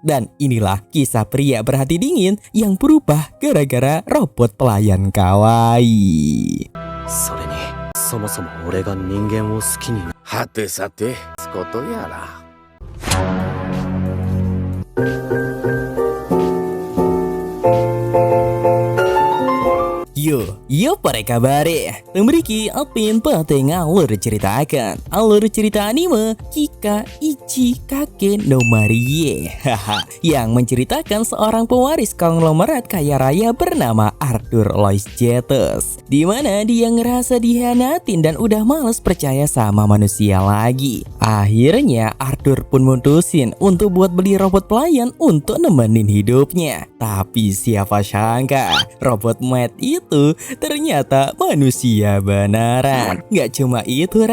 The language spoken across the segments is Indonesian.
Dan inilah kisah pria berhati dingin yang berubah gara-gara robot pelayan kawaii. それにそもそも俺が人間を好きになはてさてことやら Yo para kabare, tembriki Alpin pate ngalur ceritakan alur cerita anime Kika Ichi Kake no Marie yang menceritakan seorang pewaris konglomerat kaya raya bernama Arthur Lois Jetes, di mana dia ngerasa dihianatin dan udah males percaya sama manusia lagi. Akhirnya Arthur pun mutusin untuk buat beli robot pelayan untuk nemenin hidupnya. Tapi siapa sangka robot Matt itu ternyata manusia beneran. Gak cuma itu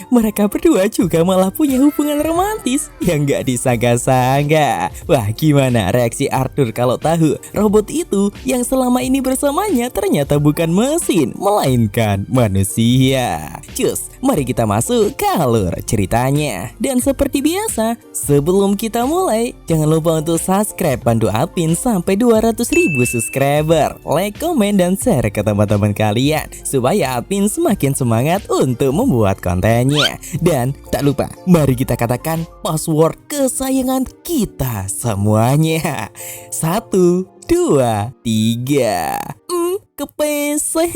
mereka berdua juga malah punya hubungan romantis yang gak disangka-sangka. Wah, gimana reaksi Arthur kalau tahu robot itu yang selama ini bersamanya ternyata bukan mesin, melainkan manusia. Cus, mari kita masuk ke alur ceritanya. Dan seperti biasa, sebelum kita mulai, jangan lupa untuk subscribe bantu Alpin sampai 200.000 subscriber, like, komen, dan share ke teman-teman kalian supaya Alpin semakin semangat untuk membuat kontennya. Dan tak lupa, mari kita katakan password kesayangan kita semuanya. 1, 2, 3. Kepeseng.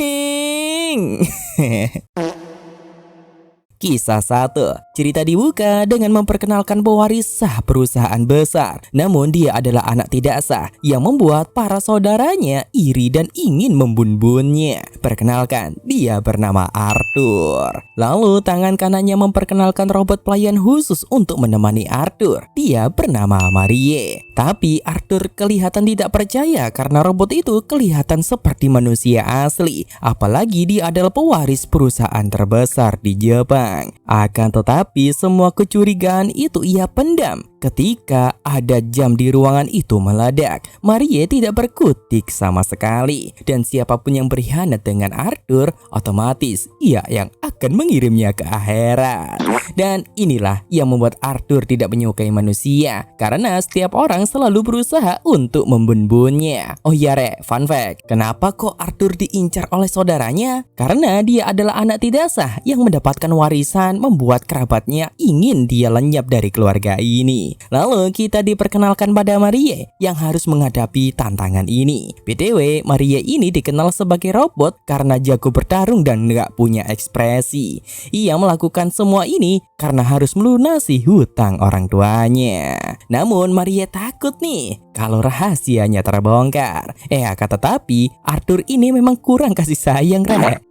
Kisah 1. Cerita dibuka dengan memperkenalkan pewaris sah perusahaan besar. Namun dia adalah anak tidak sah yang membuat para saudaranya iri dan ingin membun-bunnya. Perkenalkan, dia bernama Arthur. Lalu tangan kanannya memperkenalkan robot pelayan khusus untuk menemani Arthur. Dia bernama Marie. Tapi Arthur kelihatan tidak percaya karena robot itu kelihatan seperti manusia asli. Apalagi dia adalah pewaris perusahaan terbesar di Jepang. Akan tetapi semua kecurigaan itu ia pendam ketika ada jam di ruangan itu meledak. Marie tidak berkutik sama sekali, dan siapapun yang berkhianat dengan Arthur, otomatis ia yang akan mengirimnya ke akhirat. Dan inilah yang membuat Arthur tidak menyukai manusia, karena setiap orang selalu berusaha untuk membun-bunnya. Oh iya fun fact, kenapa kok Arthur diincar oleh saudaranya? Karena dia adalah anak tidak sah yang mendapatkan warisan, membuat kerabatnya ingin dia lenyap dari keluarga ini. Lalu kita diperkenalkan pada Marie yang harus menghadapi tantangan ini. BTW, Marie ini dikenal sebagai robot karena jago bertarung dan gak punya ekspresi. Ia melakukan semua ini karena harus melunasi hutang orang tuanya. Namun Marie takut nih kalau rahasianya terbongkar. Akan tetapi Arthur ini memang kurang kasih sayang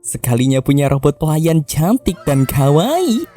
Sekalinya punya robot pelayan cantik dan kawaii,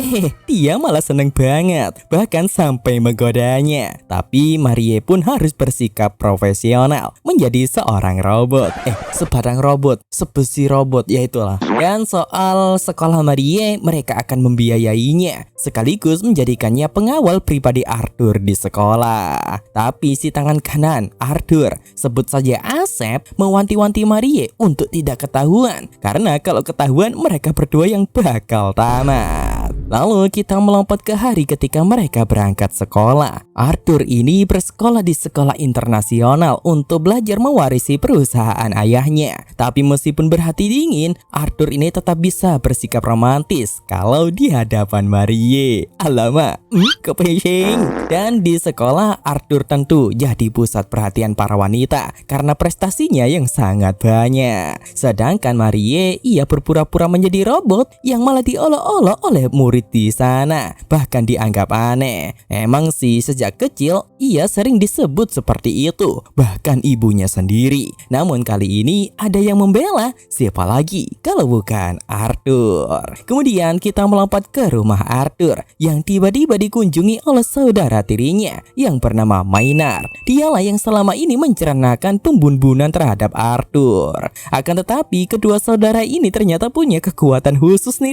dia malah seneng banget, bahkan sampai menggodanya. Tapi Marie pun harus bersikap profesional menjadi seorang robot, sebarang robot, sebesi robot, ya itulah. Dan soal sekolah Marie, mereka akan membiayainya sekaligus menjadikannya pengawal pribadi Arthur di sekolah. Tapi si tangan kanan Arthur, sebut saja Asep, mewanti-wanti Marie untuk tidak ketahuan, karena kalau ketahuan mereka berdua yang bakal tamat. Lalu kita melompat ke hari ketika mereka berangkat sekolah. Arthur ini bersekolah di sekolah internasional untuk belajar mewarisi perusahaan ayahnya. Tapi meskipun berhati dingin, Arthur ini tetap bisa bersikap romantis kalau di hadapan Marie. Alamak, kepesing. Dan di sekolah Arthur tentu jadi pusat perhatian para wanita karena prestasinya yang sangat banyak. Sedangkan Marie, ia berpura-pura menjadi robot yang malah diolok-olok oleh murid di sana, bahkan dianggap aneh. Emang sih sejak kecil ia sering disebut seperti itu, bahkan ibunya sendiri. Namun kali ini ada yang membela, siapa lagi kalau bukan Arthur. Kemudian kita melompat ke rumah Arthur yang tiba-tiba dikunjungi oleh saudara tirinya yang bernama Maynard. Dialah yang selama ini mencernakan pembun-bunan terhadap Arthur. Akan tetapi kedua saudara ini ternyata punya kekuatan khusus nih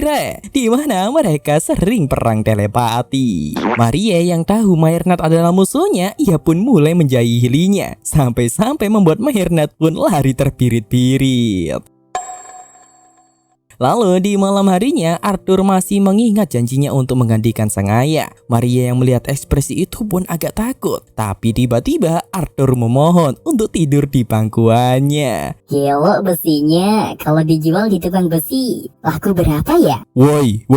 di mana mereka sering perang telepati. Marie yang tahu Maynard adalah musuhnya, ia pun mulai menjahilinya, sampai-sampai membuat Maynard pun lari terbirit-birit. Lalu di malam harinya Arthur masih mengingat janjinya untuk menggantikan sang ayah. Maria yang melihat ekspresi itu pun agak takut. Tapi tiba-tiba Arthur memohon untuk tidur di pangkuannya. Gelo besinya, kalau dijual di tukang besi, laku berapa ya? Woi.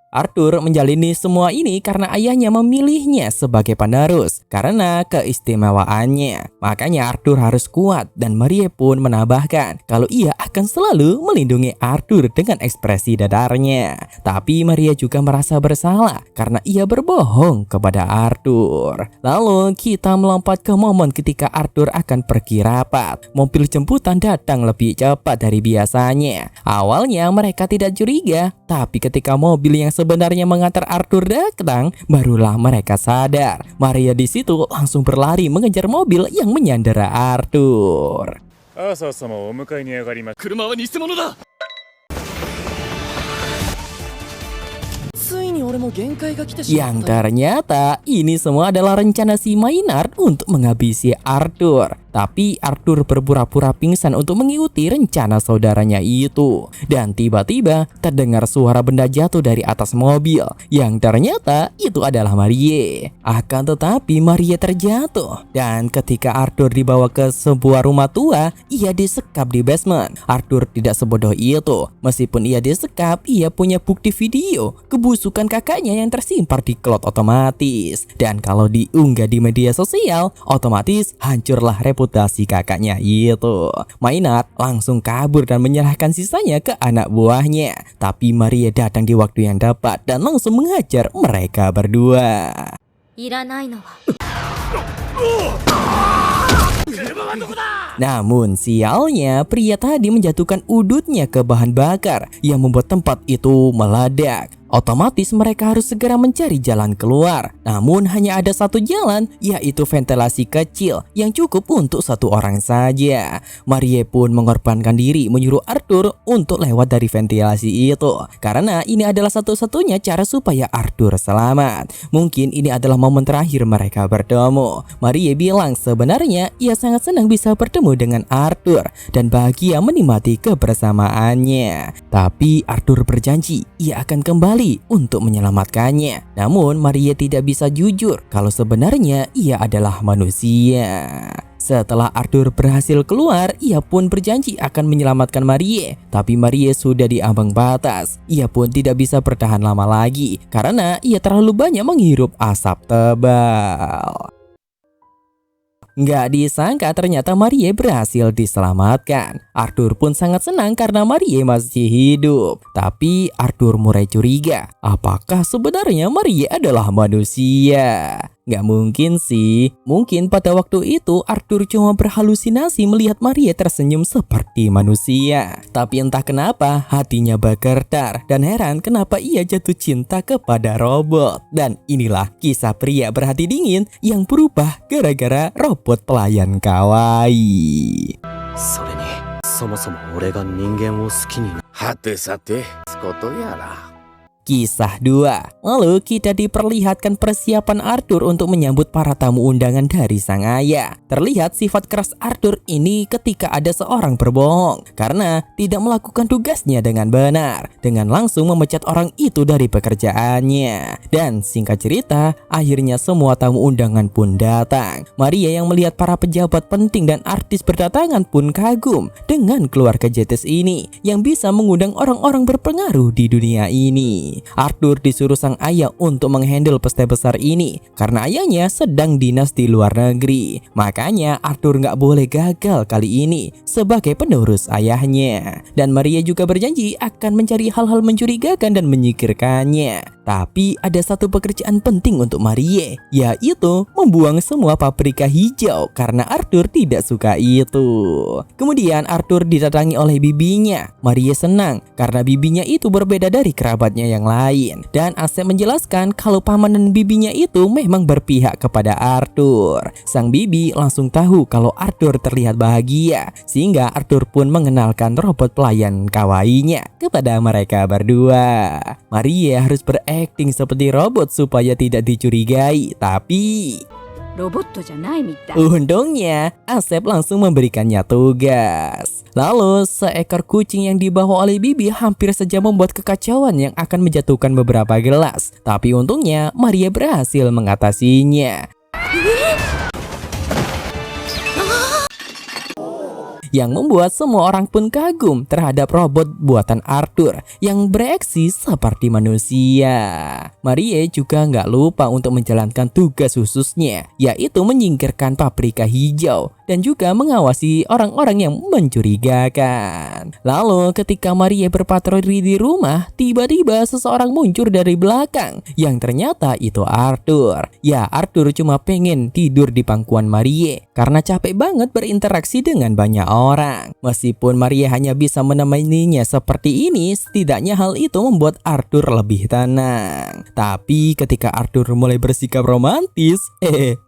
Arthur menjalani semua ini karena ayahnya memilihnya sebagai penerus karena keistimewaannya. Makanya Arthur harus kuat dan Marie pun menambahkan kalau ia akan selalu melindungi Arthur dengan ekspresi dadarnya. Tapi Maria juga merasa bersalah karena ia berbohong kepada Arthur. Lalu kita melompat ke momen ketika Arthur akan pergi rapat. Mobil jemputan datang lebih cepat dari biasanya. Awalnya mereka tidak curiga, tapi ketika mobil yang sebenarnya mengantar Arthur datang, barulah mereka sadar. Maria di situ langsung berlari mengejar mobil yang menyandera Arthur. Yang ternyata ini semua adalah rencana si Maynard untuk menghabisi Arthur. Tapi Arthur berpura-pura pingsan untuk mengikuti rencana saudaranya itu. Dan tiba-tiba terdengar suara benda jatuh dari atas mobil. Yang ternyata itu adalah Marie. Akan tetapi Marie terjatuh. Dan ketika Arthur dibawa ke sebuah rumah tua, ia disekap di basement. Arthur tidak sebodoh itu. Meskipun ia disekap, ia punya bukti video kebusukan kakaknya yang tersimpan di cloud otomatis. Dan kalau diunggah di media sosial, otomatis hancurlah reputasi kakaknya itu. Maynard langsung kabur dan menyerahkan sisanya ke anak buahnya. Tapi Maria datang di waktu yang tepat dan langsung menghajar mereka berdua. Namun sialnya pria tadi menjatuhkan udutnya ke bahan bakar yang membuat tempat itu meledak. Otomatis mereka harus segera mencari jalan keluar. Namun hanya ada satu jalan, yaitu ventilasi kecil yang cukup untuk satu orang saja. Marie pun mengorbankan diri menyuruh Arthur untuk lewat dari ventilasi itu. Karena ini adalah satu-satunya cara supaya Arthur selamat. Mungkin ini adalah momen terakhir mereka bertemu. Marie bilang sebenarnya ia sangat senang bisa bertemu dengan Arthur dan bahagia menikmati kebersamaannya. Tapi Arthur berjanji ia akan kembali untuk menyelamatkannya. Namun Maria tidak bisa jujur kalau sebenarnya ia adalah manusia. Setelah Arthur berhasil keluar, ia pun berjanji akan menyelamatkan Marie. Tapi Marie sudah di ambang batas. Ia pun tidak bisa bertahan lama lagi karena ia terlalu banyak menghirup asap tebal. Nggak disangka ternyata Marie berhasil diselamatkan. Arthur pun sangat senang karena Marie masih hidup. Tapi Arthur mulai curiga, apakah sebenarnya Marie adalah manusia? Nggak mungkin sih. Mungkin pada waktu itu Arthur cuma berhalusinasi melihat Marie tersenyum seperti manusia. Tapi entah kenapa hatinya bergetar dan heran kenapa ia jatuh cinta kepada robot. Dan inilah kisah pria berhati dingin yang berubah gara-gara robot pelayan kawaii. それにそもそも俺が人間を好きになはてさてことやら Kisah 2. Lalu kita diperlihatkan persiapan Arthur untuk menyambut para tamu undangan dari sang ayah. Terlihat sifat keras Arthur ini ketika ada seorang berbohong karena tidak melakukan tugasnya dengan benar, dengan langsung memecat orang itu dari pekerjaannya. Dan singkat cerita, akhirnya semua tamu undangan pun datang. Maria yang melihat para pejabat penting dan artis berdatangan pun kagum dengan keluarga Jetes ini yang bisa mengundang orang-orang berpengaruh di dunia ini. Arthur disuruh sang ayah untuk menghandle pesta besar ini karena ayahnya sedang dinas di luar negeri. Makanya Arthur nggak boleh gagal kali ini sebagai penerus ayahnya. Dan Maria juga berjanji akan mencari hal-hal mencurigakan dan menyingkirkannya. Tapi ada satu pekerjaan penting untuk Marie, yaitu membuang semua paprika hijau karena Arthur tidak suka itu. Kemudian Arthur didatangi oleh bibinya. Marie senang karena bibinya itu berbeda dari kerabatnya yang lain. Dan Asep menjelaskan kalau paman dan bibinya itu memang berpihak kepada Arthur. Sang bibi langsung tahu kalau Arthur terlihat bahagia, sehingga Arthur pun mengenalkan robot pelayan kawaiinya kepada mereka berdua. Marie harus berakting seperti robot supaya tidak dicurigai. Tapi ロボットじゃないみたい。Untungnya, Asep langsung memberikannya tugas. Lalu, seekor kucing yang dibawa oleh Bibi hampir saja membuat kekacauan yang akan menjatuhkan beberapa gelas. Tapi untungnya, Maria berhasil mengatasinya. Yang membuat semua orang pun kagum terhadap robot buatan Arthur yang bereaksi seperti manusia. Marie juga nggak lupa untuk menjalankan tugas khususnya, yaitu menyingkirkan paprika hijau dan juga mengawasi orang-orang yang mencurigakan. Lalu ketika Marie berpatroli di rumah, tiba-tiba seseorang muncul dari belakang yang ternyata itu Arthur. Ya, Arthur cuma pengen tidur di pangkuan Marie karena capek banget berinteraksi dengan banyak orang. Meskipun Marie hanya bisa menemaninya seperti ini, setidaknya hal itu membuat Arthur lebih tenang. Tapi ketika Arthur mulai bersikap romantis,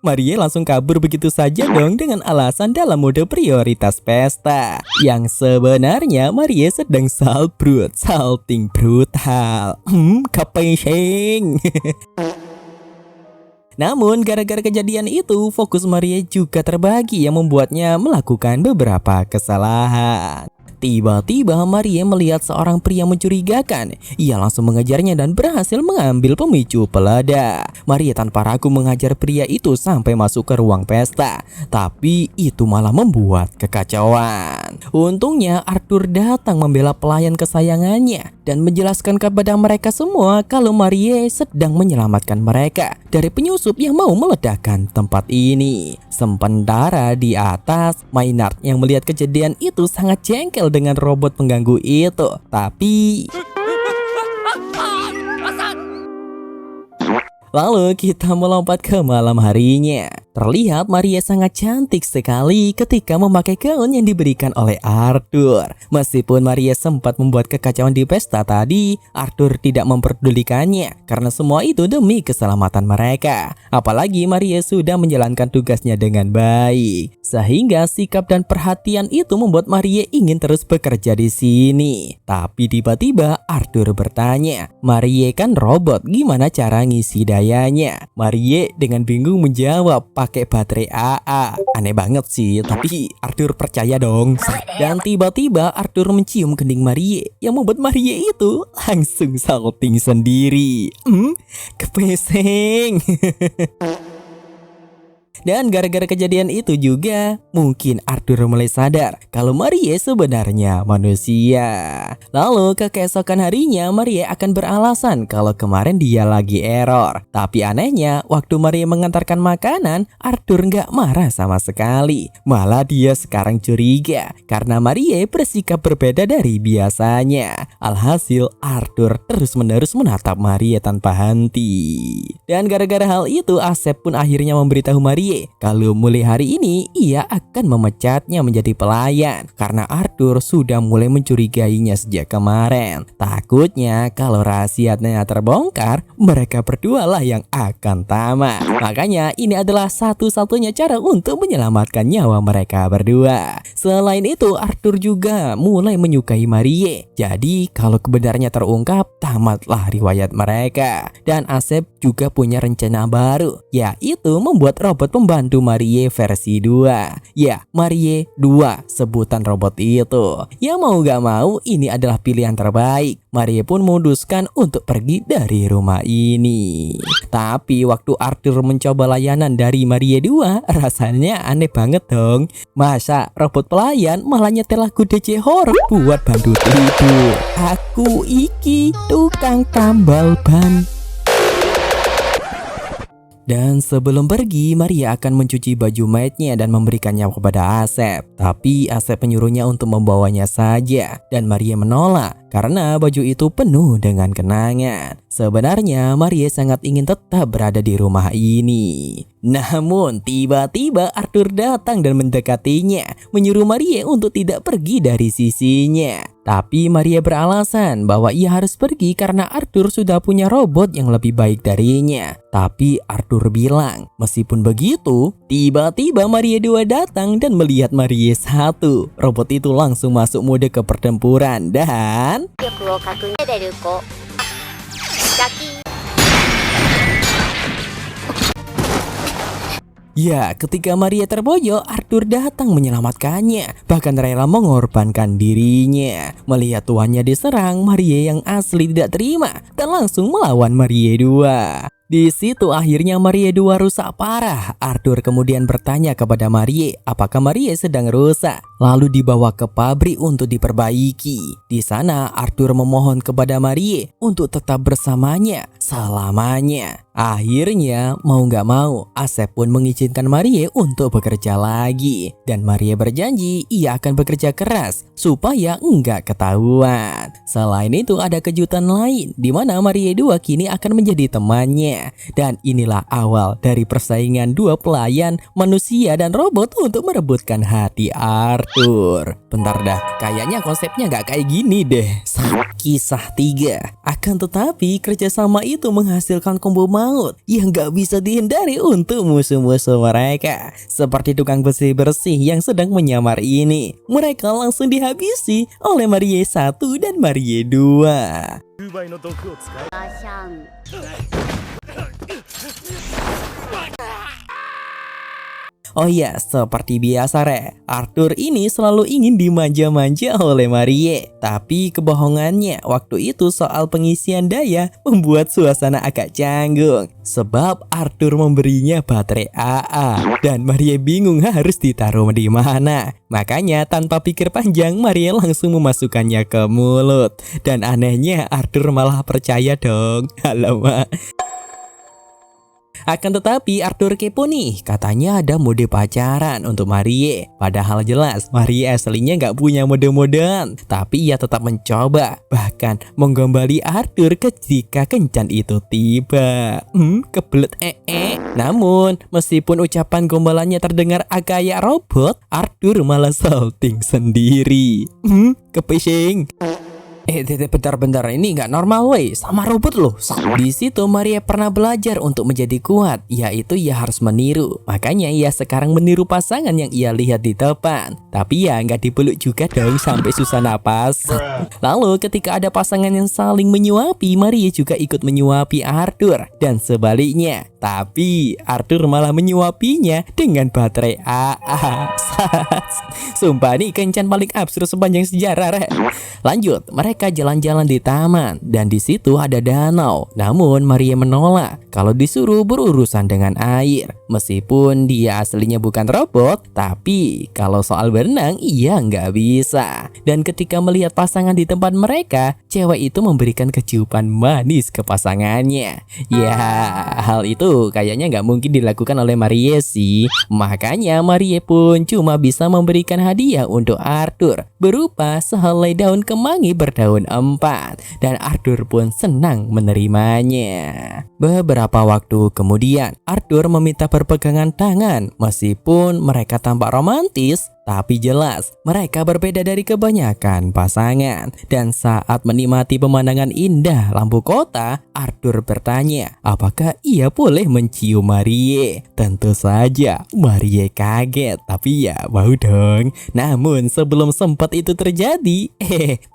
Marie langsung kabur begitu saja dong dengan alasan dalam mode prioritas pesta. Yang sebenarnya Marie sedang salting brutal. Kepesing. Namun gara-gara kejadian itu, fokus Marie juga terbagi yang membuatnya melakukan beberapa kesalahan. Tiba-tiba Marie melihat seorang pria mencurigakan. Ia langsung mengejarnya dan berhasil mengambil pemicu peledak. Marie tanpa ragu mengajar pria itu sampai masuk ke ruang pesta. Tapi itu malah membuat kekacauan. Untungnya Arthur datang membela pelayan kesayangannya dan menjelaskan kepada mereka semua kalau Marie sedang menyelamatkan mereka dari penyusup yang mau meledakkan tempat ini. Sementara di atas, Maynard yang melihat kejadian itu sangat jengkel dengan robot pengganggu itu. Tapi lalu kita melompat ke malam harinya. Terlihat Marie sangat cantik sekali ketika memakai gaun yang diberikan oleh Arthur. Meskipun Marie sempat membuat kekacauan di pesta tadi, Arthur tidak memperdulikannya karena semua itu demi keselamatan mereka. Apalagi Marie sudah menjalankan tugasnya dengan baik. Sehingga sikap dan perhatian itu membuat Marie ingin terus bekerja di sini. Tapi tiba-tiba Arthur bertanya, "Marie kan robot, gimana cara ngisi dayanya?" Marie dengan bingung menjawab, "Pakai baterai AA." Aneh banget sih, tapi Arthur percaya dong. Dan tiba-tiba Arthur mencium kening Marie yang membuat Marie itu langsung salting sendiri. Kepeseng. Dan gara-gara kejadian itu juga, mungkin Arthur mulai sadar kalau Marie sebenarnya manusia. Lalu keesokan harinya Marie akan beralasan kalau kemarin dia lagi error. Tapi anehnya, waktu Marie mengantarkan makanan, Arthur nggak marah sama sekali. Malah dia sekarang curiga karena Marie bersikap berbeda dari biasanya. Alhasil Arthur terus-menerus menatap Marie tanpa henti. Dan gara-gara hal itu, Asep pun akhirnya memberitahu Marie kalau mulai hari ini ia akan memecatnya menjadi pelayan karena Arthur sudah mulai mencurigainya sejak kemarin. Takutnya kalau rahasianya terbongkar, mereka berdua lah yang akan tamat. Makanya ini adalah satu-satunya cara untuk menyelamatkan nyawa mereka berdua. Selain itu, Arthur juga mulai menyukai Marie. Jadi kalau kebenarannya terungkap, tamatlah riwayat mereka. Dan Asep juga punya rencana baru, yaitu membuat robot pembantu Marie versi 2. Ya, Marie 2 sebutan robot itu. Ya mau gak mau, ini adalah pilihan terbaik. Marie pun memutuskan untuk pergi dari rumah ini. Tapi waktu Arthur mencoba layanan dari Marie 2, rasanya aneh banget dong. Masa robot pelayan malah nyetel lagu DJ horror buat bantu tidur. Aku iki tukang tambal ban. Dan sebelum pergi, Maria akan mencuci baju maidnya dan memberikannya kepada Asep. Tapi Asep menyuruhnya untuk membawanya saja. Dan Maria menolak karena baju itu penuh dengan kenangan. Sebenarnya Maria sangat ingin tetap berada di rumah ini. Namun tiba-tiba Arthur datang dan mendekatinya, menyuruh Maria untuk tidak pergi dari sisinya. Tapi Maria beralasan bahwa ia harus pergi karena Arthur sudah punya robot yang lebih baik darinya. Tapi Arthur bilang, meskipun begitu, tiba-tiba Maria 2 datang dan melihat Maria 1. Robot itu langsung masuk mode ke pertempuran dan Ya, ketika Maria terpojok, Arthur datang menyelamatkannya, bahkan rela mengorbankan dirinya. Melihat tuannya diserang, Maria yang asli tidak terima dan langsung melawan Maria II. Di situ akhirnya Maria II rusak parah. Arthur kemudian bertanya kepada Maria apakah Maria sedang rusak, lalu dibawa ke pabrik untuk diperbaiki. Di sana Arthur memohon kepada Maria untuk tetap bersamanya selamanya. Akhirnya mau gak mau Asep pun mengizinkan Maria untuk bekerja lagi, dan Maria berjanji ia akan bekerja keras supaya enggak ketahuan. Selain itu ada kejutan lain di mana Maria II kini akan menjadi temannya, dan inilah awal dari persaingan dua pelayan manusia dan robot untuk merebutkan hati Arthur. Bentar dah, kayaknya konsepnya gak kayak gini deh. Kisah 3. Akan tetapi kerjasama itu menghasilkan combo maut yang gak bisa dihindari untuk musuh-musuh mereka. Seperti tukang bersih-bersih yang sedang menyamar ini, mereka langsung dihabisi oleh Maria I dan Maria II. 10倍の毒を使え。 Oh ya, seperti biasa Arthur ini selalu ingin dimanja-manja oleh Maria. Tapi kebohongannya waktu itu soal pengisian daya membuat suasana agak canggung. Sebab Arthur memberinya baterai AA dan Maria bingung harus ditaruh di mana. Makanya tanpa pikir panjang Maria langsung memasukkannya ke mulut. Dan anehnya Arthur malah percaya dong. Alamak. Akan tetapi Arthur kepo nih, katanya ada mode pacaran untuk Maria. Padahal jelas Maria aslinya gak punya mode-modean, tapi ia tetap mencoba, bahkan menggombali Arthur ketika kencan itu tiba. Kebelet Namun meskipun ucapan gombalannya terdengar agak kayak robot, Arthur malah salting sendiri. Kepesing. Bentar, ini nggak normal weh, sama robot loh. Di situ Maria pernah belajar untuk menjadi kuat, yaitu ia harus meniru. Makanya ia sekarang meniru pasangan yang ia lihat di depan. Tapi ya nggak dipeluk juga dong sampai susah napas. Lalu ketika ada pasangan yang saling menyuapi, Maria juga ikut menyuapi Arthur dan sebaliknya. Tapi Arthur malah menyuapinya dengan baterai AA. Sumpah nih kencan paling absurd sepanjang sejarah. Lanjut, mereka jalan-jalan di taman dan di situ ada danau. Namun Maria menolak kalau disuruh berurusan dengan air. Meskipun dia aslinya bukan robot, tapi kalau soal berenang ia nggak bisa. Dan ketika melihat pasangan di tempat mereka, cewek itu memberikan kecupan manis ke pasangannya. Ya, hal itu kayaknya nggak mungkin dilakukan oleh Maria sih. Makanya Maria pun cuma bisa memberikan hadiah untuk Arthur berupa sehelai daun kemangi berdaun 4, dan Arthur pun senang menerimanya. Beberapa waktu kemudian Arthur meminta berpegangan tangan. Meskipun mereka tampak romantis, tapi jelas mereka berbeda dari kebanyakan pasangan. Dan saat menikmati pemandangan indah lampu kota, Arthur bertanya apakah ia boleh mencium Maria. Tentu saja Maria kaget, tapi ya mau dong. Namun sebelum sempat itu terjadi,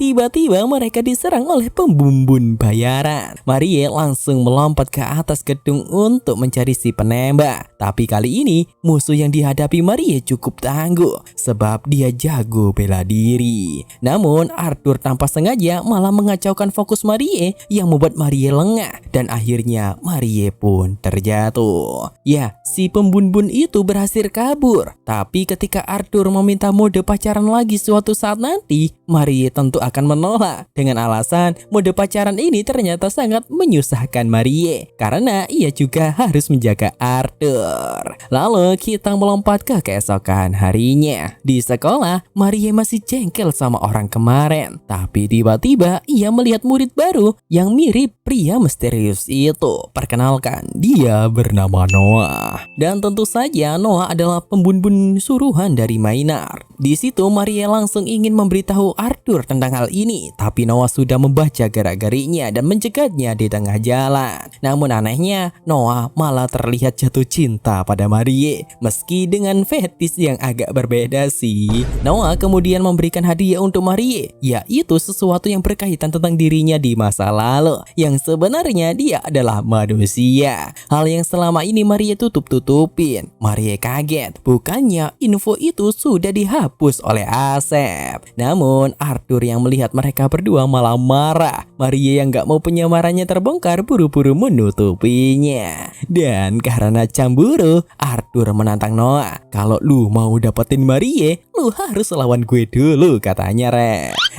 tiba-tiba mereka diserang oleh pembumbun bayaran. Maria langsung melompat ke atas gedung untuk mencari si penembak. Tapi kali ini musuh yang dihadapi Maria cukup tangguh, sebab dia jago bela diri. Namun Arthur tanpa sengaja malah mengacaukan fokus Maria yang membuat Maria lengah, dan akhirnya Maria pun terjatuh. Ya, si pembumbun itu berhasil kabur. Tapi ketika Arthur meminta mode pacaran lagi suatu saat nanti, Maria tentu akan menolak dengan alasan mode pacaran ini ternyata sangat menyusahkan Maria karena ia juga harus menjaga Arthur. Lalu kita melompat ke keesokan harinya. Di sekolah, Maria masih jengkel sama orang kemarin. Tapi tiba-tiba ia melihat murid baru yang mirip pria misterius itu. Perkenalkan, dia bernama Noah. Dan tentu saja Noah adalah pembumbun suruhan dari Maynard. Di situ Maria langsung ingin memberitahu Arthur tentang hal ini, tapi Noah sudah membaca gerak-geriknya dan mencegatnya di tengah jalan. Namun anehnya, Noah malah terlihat jatuh cinta pada Maria, meski dengan fetis yang agak berbeda sih. Noah kemudian memberikan hadiah untuk Maria, yaitu sesuatu yang berkaitan tentang dirinya di masa lalu, yang sebenarnya dia adalah manusia. Hal yang selama ini Maria tutup ditutupin. Maria kaget, bukannya info itu sudah dihapus oleh Asep. Namun Arthur yang melihat mereka berdua malah marah. Maria yang gak mau penyamarannya terbongkar buru-buru menutupinya. Dan karena cemburu, Arthur menantang Noah. Kalau lu mau dapetin Maria, lu harus lawan gue dulu, katanya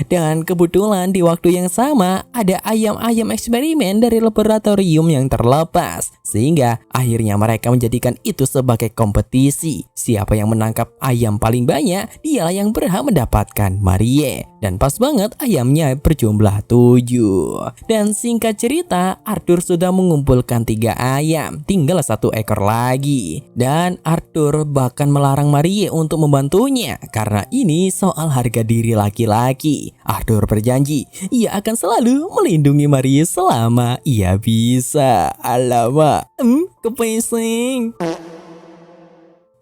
Dan kebetulan di waktu yang sama ada ayam-ayam eksperimen dari laboratorium yang terlepas. Sehingga akhirnya mereka menjadikan itu sebagai kompetisi. Siapa yang menangkap ayam paling banyak, dialah yang berhak mendapatkan Maria. Dan pas banget ayamnya berjumlah 7. Dan singkat cerita, Arthur sudah mengumpulkan 3 ayam, tinggal 1 ekor lagi. Dan Arthur bahkan melarang Maria untuk membantunya karena ini soal harga diri laki-laki. Arthur berjanji ia akan selalu melindungi Maria selama ia bisa. Alamak, kepesing.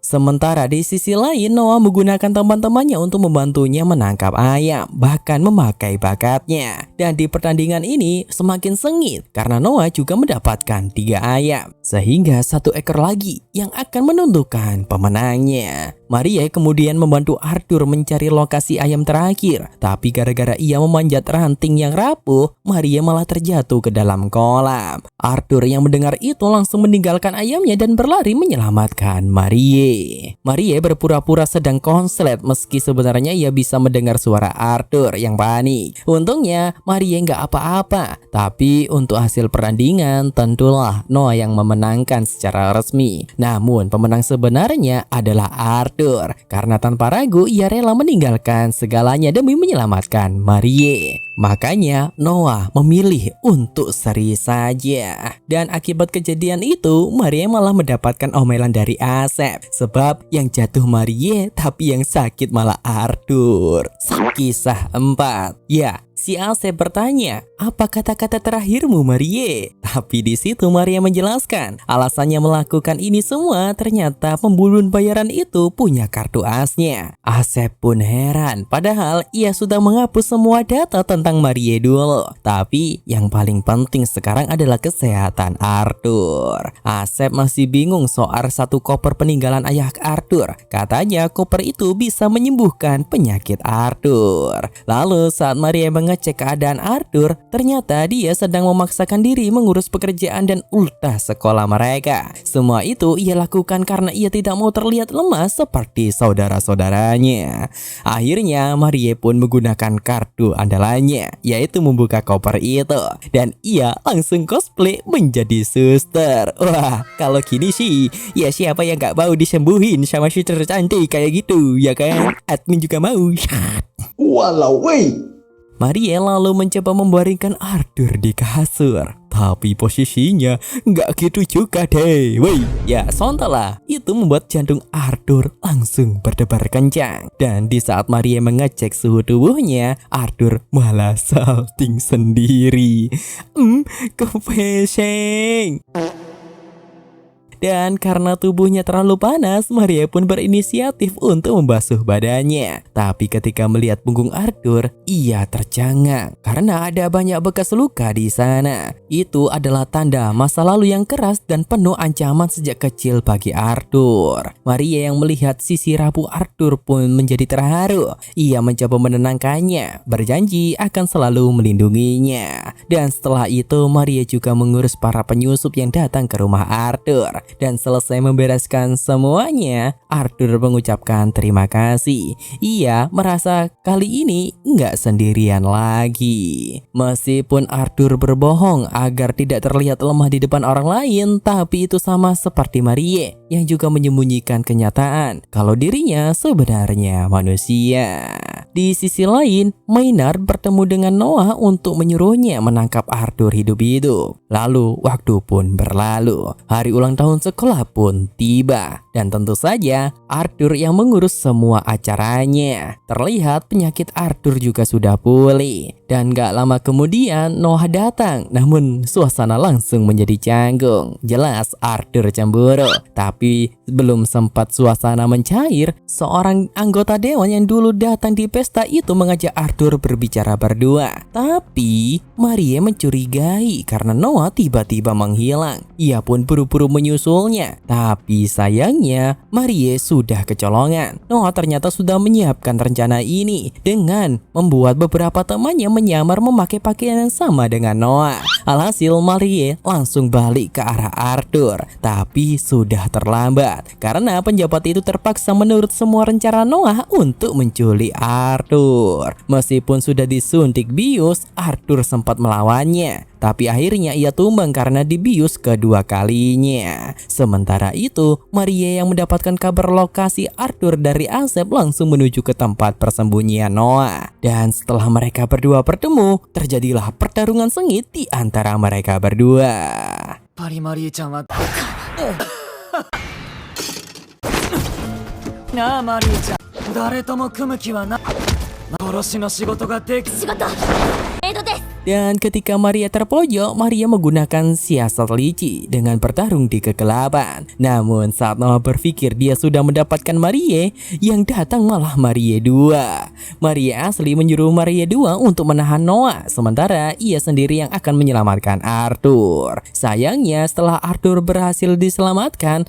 Sementara di sisi lain, Noah menggunakan teman-temannya untuk membantunya menangkap ayam, bahkan memakai bakatnya. Dan di pertandingan ini semakin sengit karena Noah juga mendapatkan 3 ayam, sehingga 1 ekor lagi yang akan menentukan pemenangnya. Maria kemudian membantu Arthur mencari lokasi ayam terakhir, tapi gara-gara ia memanjat ranting yang rapuh, Maria malah terjatuh ke dalam kolam. Arthur yang mendengar itu langsung meninggalkan ayamnya dan berlari menyelamatkan Maria. Maria berpura-pura sedang konslet meski sebenarnya ia bisa mendengar suara Arthur yang panik. Untungnya Maria nggak apa-apa, tapi untuk hasil pertandingan tentulah Noah yang memenangkan secara resmi. Namun pemenang sebenarnya adalah Arthur, karena tanpa ragu ia rela meninggalkan segalanya demi menyelamatkan Maria. Makanya Noah memilih untuk seri saja. Dan akibat kejadian itu, Maria malah mendapatkan omelan dari Asep. Sebab yang jatuh Maria, tapi yang sakit malah Arthur. Kisah 4. Ya, si Asep bertanya, apa kata-kata terakhirmu Maria? Tapi di situ Maria menjelaskan, alasannya melakukan ini semua ternyata pembulun bayaran itu punya kartu asnya. Asep pun heran, padahal ia sudah menghapus semua data tentang Maria dulu. Tapi yang paling penting sekarang adalah kesehatan Arthur. Asep masih bingung soal 1 koper peninggalan ayah Arthur. Katanya koper itu bisa menyembuhkan penyakit Arthur. Lalu saat Maria mengecek keadaan Arthur, ternyata dia sedang memaksakan diri mengurus pekerjaan dan ultah sekolah mereka. Semua itu ia lakukan karena ia tidak mau terlihat lemah seperti saudara-saudaranya. Akhirnya Maria pun menggunakan kartu andalannya, yaitu membuka koper itu. Dan ia langsung cosplay menjadi suster. Wah, kalau gini sih, ya siapa yang gak mau disembuhin sama suster cantik kayak gitu, ya kan? Admin juga mau. Walau, wey. Maria lalu mencoba membaringkan Arthur di kasur. Tapi posisinya nggak gitu juga deh. Woi, ya sontalah. Itu membuat jantung Arthur langsung berdebar kencang. Dan di saat Maria mengecek suhu tubuhnya, Arthur malah salting sendiri. Kepeseng. Dan karena tubuhnya terlalu panas, Maria pun berinisiatif untuk membasuh badannya. Tapi ketika melihat punggung Arthur, ia tercengang karena ada banyak bekas luka di sana. Itu adalah tanda masa lalu yang keras dan penuh ancaman sejak kecil bagi Arthur. Maria yang melihat sisi rapuh Arthur pun menjadi terharu. Ia mencoba menenangkannya, berjanji akan selalu melindunginya. Dan setelah itu, Maria juga mengurus para penyusup yang datang ke rumah Arthur. Dan selesai membereskan semuanya, Arthur mengucapkan terima kasih. Ia merasa kali ini nggak sendirian lagi. Meskipun Arthur berbohong agar tidak terlihat lemah di depan orang lain, tapi itu sama seperti Maria yang juga menyembunyikan kenyataan kalau dirinya sebenarnya manusia. Di sisi lain, Maynard bertemu dengan Noah untuk menyuruhnya menangkap Arthur hidup-hidup. Lalu waktu pun berlalu. Hari ulang tahun sekolah pun tiba. Dan tentu saja Arthur yang mengurus semua acaranya. Terlihat penyakit Arthur juga sudah pulih. Dan gak lama kemudian Noah datang. Namun suasana langsung menjadi canggung. Jelas Arthur cemburu. Tapi belum sempat suasana mencair, seorang anggota dewan yang dulu datang di pesta itu mengajak Arthur berbicara berdua. Tapi Marie mencurigai karena Noah tiba-tiba menghilang. Ia pun buru-buru menyusulnya. Tapi sayangnya Marie sudah kecolongan. Noah ternyata sudah menyiapkan rencana ini dengan membuat beberapa temannya menyamar memakai pakaian yang sama dengan Noah. Alhasil Marie langsung balik ke arah Arthur. Tapi sudah terlambat karena penjabat itu terpaksa menurut semua rencana Noah untuk menculik Arthur. Meskipun sudah disuntik bius, Arthur sempat melawannya. Tapi akhirnya ia tumbang karena dibius kedua kalinya. Sementara itu, Marie yang mendapatkan kabar lokasi Arthur dari Asep langsung menuju ke tempat persembunyian Noah. Dan setelah mereka berdua bertemu, terjadilah pertarungan sengit di antara mereka berdua. パリマリーちゃんはなあマリーちゃん、誰とも組む気はない。殺しの仕事ができ仕事メイドです。 Dan ketika Maria terpojok, Maria menggunakan siasat licik dengan bertarung di kegelapan. Namun saat Noah berpikir dia sudah mendapatkan Maria, yang datang malah Maria 2. Maria asli menyuruh Maria 2 untuk menahan Noah, sementara ia sendiri yang akan menyelamatkan Arthur. Sayangnya setelah Arthur berhasil diselamatkan,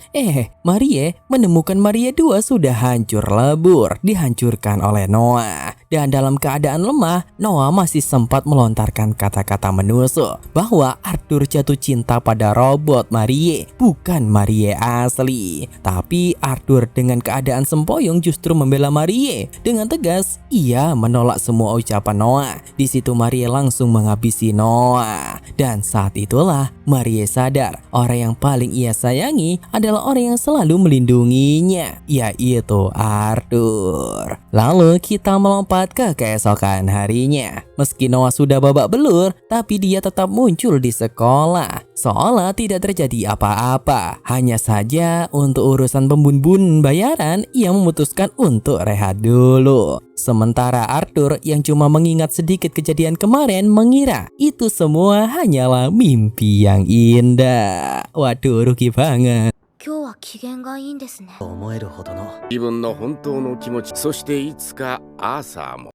Maria menemukan Maria 2 sudah hancur lebur, dihancurkan oleh Noah. Dan dalam keadaan lemah, Noah masih sempat melontarkan kata-kata menusuk bahwa Arthur jatuh cinta pada robot Marie, bukan Marie asli. Tapi Arthur dengan keadaan sempoyong justru membela Marie. Dengan tegas, ia menolak semua ucapan Noah. Di situ Marie langsung menghabisi Noah. Dan saat itulah Marie sadar orang yang paling ia sayangi adalah orang yang selalu melindunginya, yaitu Arthur. Lalu kita melompat ke keesokan harinya. Meski Noah sudah babak belur, tapi dia tetap muncul di sekolah. Seolah tidak terjadi apa-apa. Hanya saja untuk urusan pembun-bun bayaran, ia memutuskan untuk rehat dulu. Sementara Arthur yang cuma mengingat sedikit kejadian kemarin mengira itu semua hanyalah mimpi yang indah. Waduh, rugi banget. 今日は機嫌がいいんですね。思えるほどの自分の本当の気持ち、そしていつかアーサーも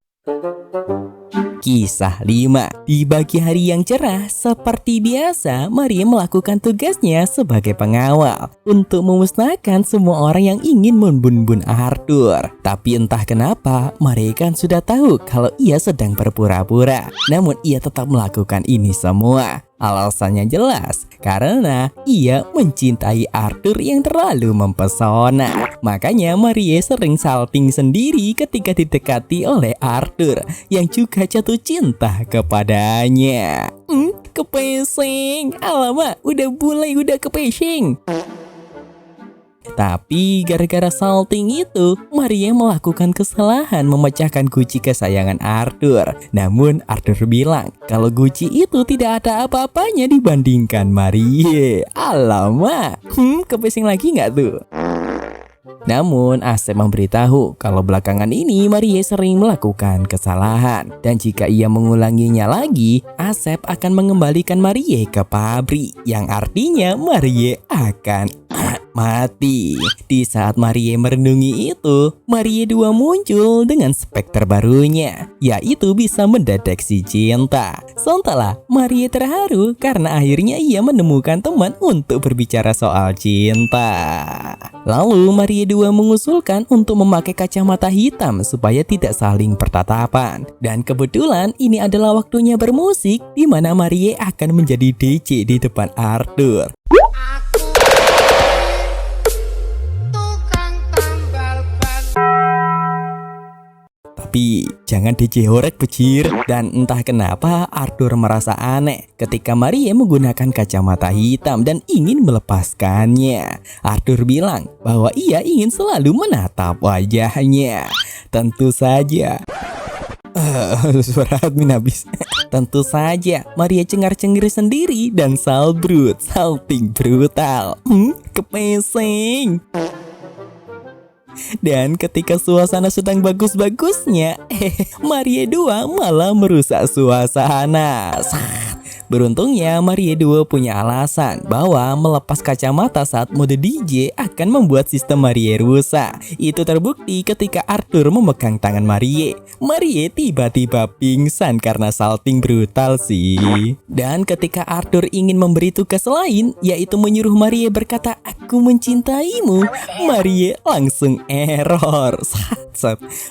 Kisah 5. Di pagi hari yang cerah, seperti biasa, Maria melakukan tugasnya sebagai pengawal untuk memusnahkan semua orang yang ingin membunuh Arthur. Tapi entah kenapa, Maria kan sudah tahu kalau ia sedang berpura-pura. Namun ia tetap melakukan ini semua. Alasannya jelas, karena ia mencintai Arthur yang terlalu mempesona. Makanya Maria sering salting sendiri ketika didekati oleh Arthur yang juga jatuh cinta kepadanya. Kepesing, alamak, udah kepesing. Tapi gara-gara salting itu, Maria melakukan kesalahan memecahkan guci kesayangan Arthur. Namun Arthur bilang kalau guci itu tidak ada apa-apanya dibandingkan Maria. Alamak, kepesing lagi nggak tuh? Namun Asep memberitahu kalau belakangan ini Maria sering melakukan kesalahan. Dan jika ia mengulanginya lagi, Asep akan mengembalikan Maria ke pabrik. Yang artinya Maria akan mati. Di saat Maria merenungi itu, Maria 2 muncul dengan spek terbarunya, yaitu bisa mendeteksi cinta. Sontalah Maria terharu karena akhirnya ia menemukan teman untuk berbicara soal cinta. Lalu Maria 2 mengusulkan untuk memakai kacamata hitam supaya tidak saling bertatapan. Dan kebetulan ini adalah waktunya bermusik di mana Maria akan menjadi DJ di depan Arthur. Tapi jangan DJ horek bejir. Dan entah kenapa Arthur merasa aneh ketika Maria menggunakan kacamata hitam dan ingin melepaskannya. Arthur bilang bahwa ia ingin selalu menatap wajahnya. Tentu saja suara admin habis. Tentu saja Maria cengar-cengir sendiri dan salting brutal. Kepesing. Dan ketika suasana sedang bagus-bagusnya, Marie 2 malah merusak suasana. Beruntungnya Marie 2 punya alasan bahwa melepas kacamata saat mode DJ akan membuat sistem Marie rusak. Itu terbukti ketika Arthur memegang tangan Marie. Marie tiba-tiba pingsan karena salting brutal sih. Dan ketika Arthur ingin memberi tugas lain, yaitu menyuruh Marie berkata, "Aku mencintaimu," Marie langsung error.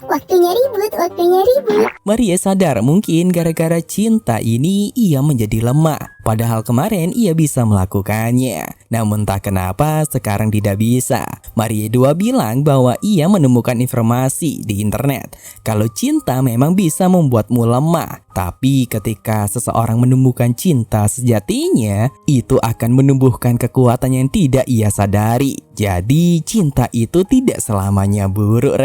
Waktunya ribut, waktunya ribut. Marie sadar mungkin gara-gara cinta ini ia menjadi lemah. Padahal kemarin ia bisa melakukannya. Namun tak kenapa sekarang tidak bisa. Marie 2 bilang bahwa ia menemukan informasi di internet kalau cinta memang bisa membuatmu lemah. Tapi ketika seseorang menemukan cinta sejatinya, itu akan menumbuhkan kekuatan yang tidak ia sadari. Jadi cinta itu tidak selamanya buruk,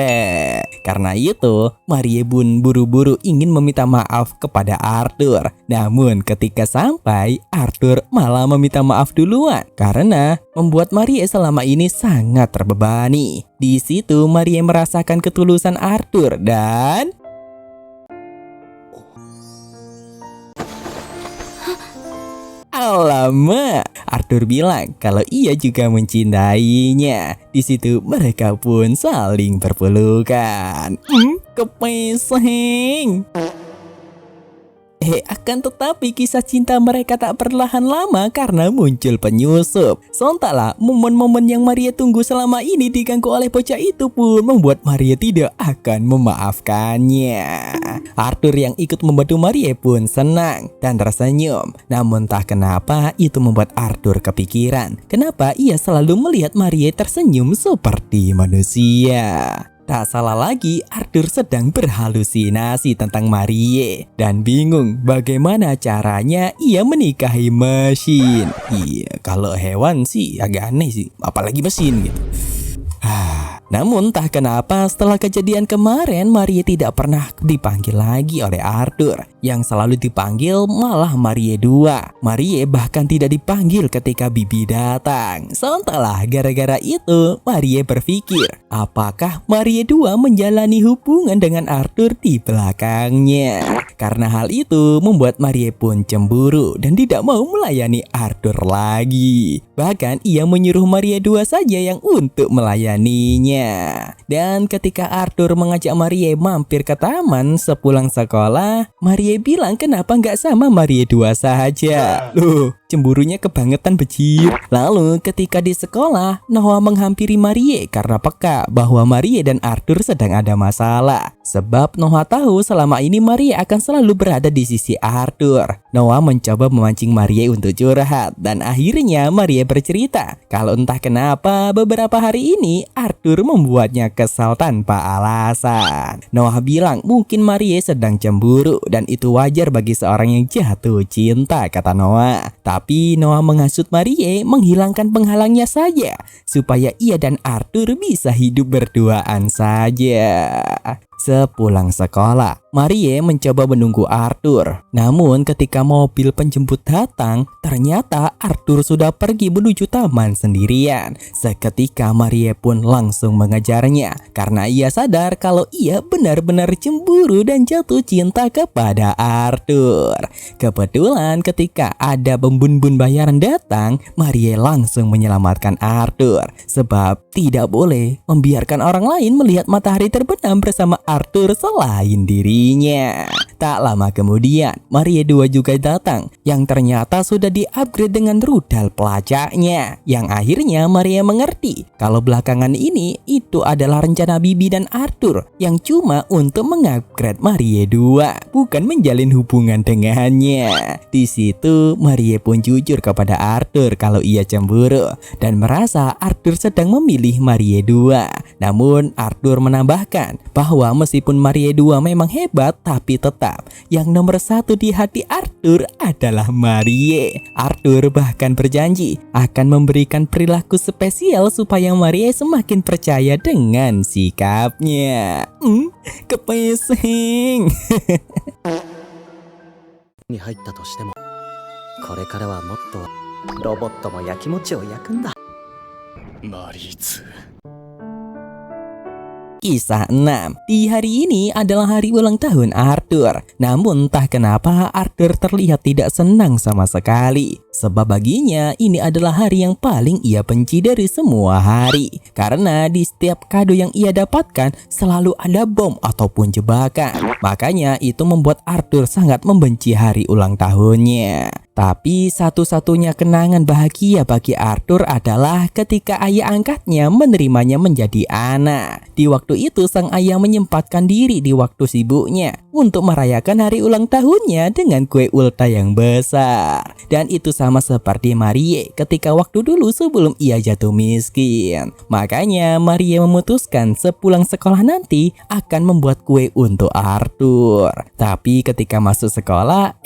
Karena itu, Marie pun buru-buru ingin meminta maaf kepada Arthur. Namun ketika sampai, Arthur malah meminta maaf duluan karena membuat Marie selama ini sangat terbebani. Di situ Marie merasakan ketulusan Arthur dan alamak, Arthur bilang kalau ia juga mencintainya. Di situ mereka pun saling berpelukan. Kepeseng. Akan tetapi kisah cinta mereka tak berlahan lama karena muncul penyusup. Sontaklah momen-momen yang Marie tunggu selama ini diganggu oleh bocah itu pun membuat Marie tidak akan memaafkannya. Arthur yang ikut membantu Marie pun senang dan tersenyum. Namun tak kenapa itu membuat Arthur kepikiran. Kenapa ia selalu melihat Marie tersenyum seperti manusia? Tak salah lagi, Arthur sedang berhalusinasi tentang Marie dan bingung bagaimana caranya ia menikahi mesin. Iya, kalau hewan sih agak aneh sih, apalagi mesin gitu. Namun tak kenapa setelah kejadian kemarin Marie tidak pernah dipanggil lagi oleh Arthur. Yang selalu dipanggil malah Marie 2. Marie bahkan tidak dipanggil ketika Bibi datang. Sontaklah gara-gara itu Marie berpikir, apakah Marie 2 menjalani hubungan dengan Arthur di belakangnya. Karena hal itu membuat Marie pun cemburu dan tidak mau melayani Arthur lagi. Bahkan ia menyuruh Marie 2 saja yang untuk melayaninya. Dan ketika Arthur mengajak Marie mampir ke taman sepulang sekolah, Marie bilang kenapa nggak sama Marie 2 saja. Loh, cemburunya kebangetan bejir. Lalu ketika di sekolah, Noah menghampiri Marie karena peka bahwa Marie dan Arthur sedang ada masalah. Sebab Noah tahu selama ini Marie akan selalu berada di sisi Arthur. Noah mencoba memancing Marie untuk curhat dan akhirnya Marie bercerita kalau entah kenapa beberapa hari ini Arthur membuatnya kesal tanpa alasan. Noah bilang mungkin Marie sedang cemburu dan itu wajar bagi seorang yang jatuh cinta, kata Noah. Tapi Noah menghasut Marie menghilangkan penghalangnya saja supaya ia dan Arthur bisa hidup berduaan saja. Sepulang sekolah, Marie mencoba menunggu Arthur. Namun ketika mobil penjemput datang, ternyata Arthur sudah pergi menuju taman sendirian. Seketika Marie pun langsung mengejarnya karena ia sadar kalau ia benar-benar cemburu dan jatuh cinta kepada Arthur. Kebetulan ketika ada pembun-bun bayaran datang, Marie langsung menyelamatkan Arthur. Sebab tidak boleh membiarkan orang lain melihat matahari terbenam bersama Arthur selain dirinya. Tak lama kemudian, Marie 2 juga datang yang ternyata sudah di-upgrade dengan rudal pelacaknya. Yang akhirnya Marie mengerti kalau belakangan ini itu adalah rencana Bibi dan Arthur yang cuma untuk mengupgrade Marie 2, bukan menjalin hubungan dengannya. Di situ Marie pun jujur kepada Arthur kalau ia cemburu dan merasa Arthur sedang memilih Marie 2. Namun Arthur menambahkan bahwa meskipun Marie 2 memang hebat, tapi tetap yang nomor satu di hati Arthur adalah Marie. Arthur bahkan berjanji akan memberikan perilaku spesial supaya Marie semakin percaya dengan sikapnya. Kepeseng. に入ったとしても、これからはもっとロボットも焼きもちを焼くんだ。マリー2 Kisah 6. Di hari ini adalah hari ulang tahun Arthur. Namun entah kenapa Arthur terlihat tidak senang sama sekali. Sebab baginya ini adalah hari yang paling ia benci dari semua hari. Karena di setiap kado yang ia dapatkan selalu ada bom ataupun jebakan. Makanya itu membuat Arthur sangat membenci hari ulang tahunnya. Tapi satu-satunya kenangan bahagia bagi Arthur adalah ketika ayah angkatnya menerimanya menjadi anak. Di waktu itu sang ayah menyempatkan diri di waktu sibuknya untuk merayakan hari ulang tahunnya dengan kue ulta yang besar. Dan itu sama seperti Marie ketika waktu dulu sebelum ia jatuh miskin. Makanya Marie memutuskan sepulang sekolah nanti akan membuat kue untuk Arthur. Tapi ketika masuk sekolah,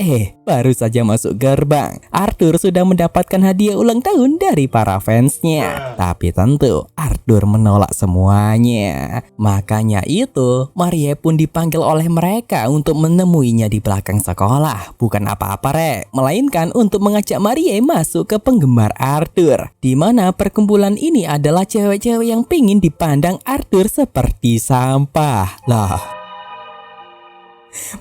baru saja masuk gerbang, Arthur sudah mendapatkan hadiah ulang tahun dari para fansnya. Tapi tentu Arthur menolak semuanya. Makanya itu Marie pun dipanggil oleh mereka untuk menemuinya di belakang sekolah. Bukan apa-apa melainkan untuk mengajak Marie masuk ke penggemar Arthur, di mana perkumpulan ini adalah cewek-cewek yang pingin dipandang Arthur seperti sampah. Lah,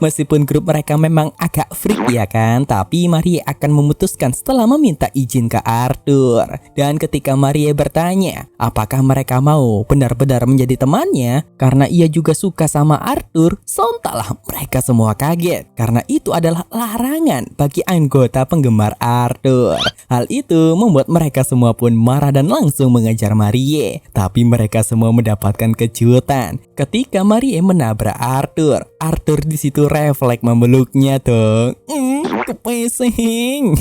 meskipun grup mereka memang agak freak ya kan, tapi Marie akan memutuskan setelah meminta izin ke Arthur. Dan ketika Marie bertanya apakah mereka mau benar-benar menjadi temannya karena ia juga suka sama Arthur, sontaklah mereka semua kaget karena itu adalah larangan bagi anggota penggemar Arthur. Hal itu membuat mereka semua pun marah dan langsung mengejar Marie. Tapi mereka semua mendapatkan kejutan ketika Marie menabrak Arthur. Arthur di situ refleks memeluknya dong. Kepesing.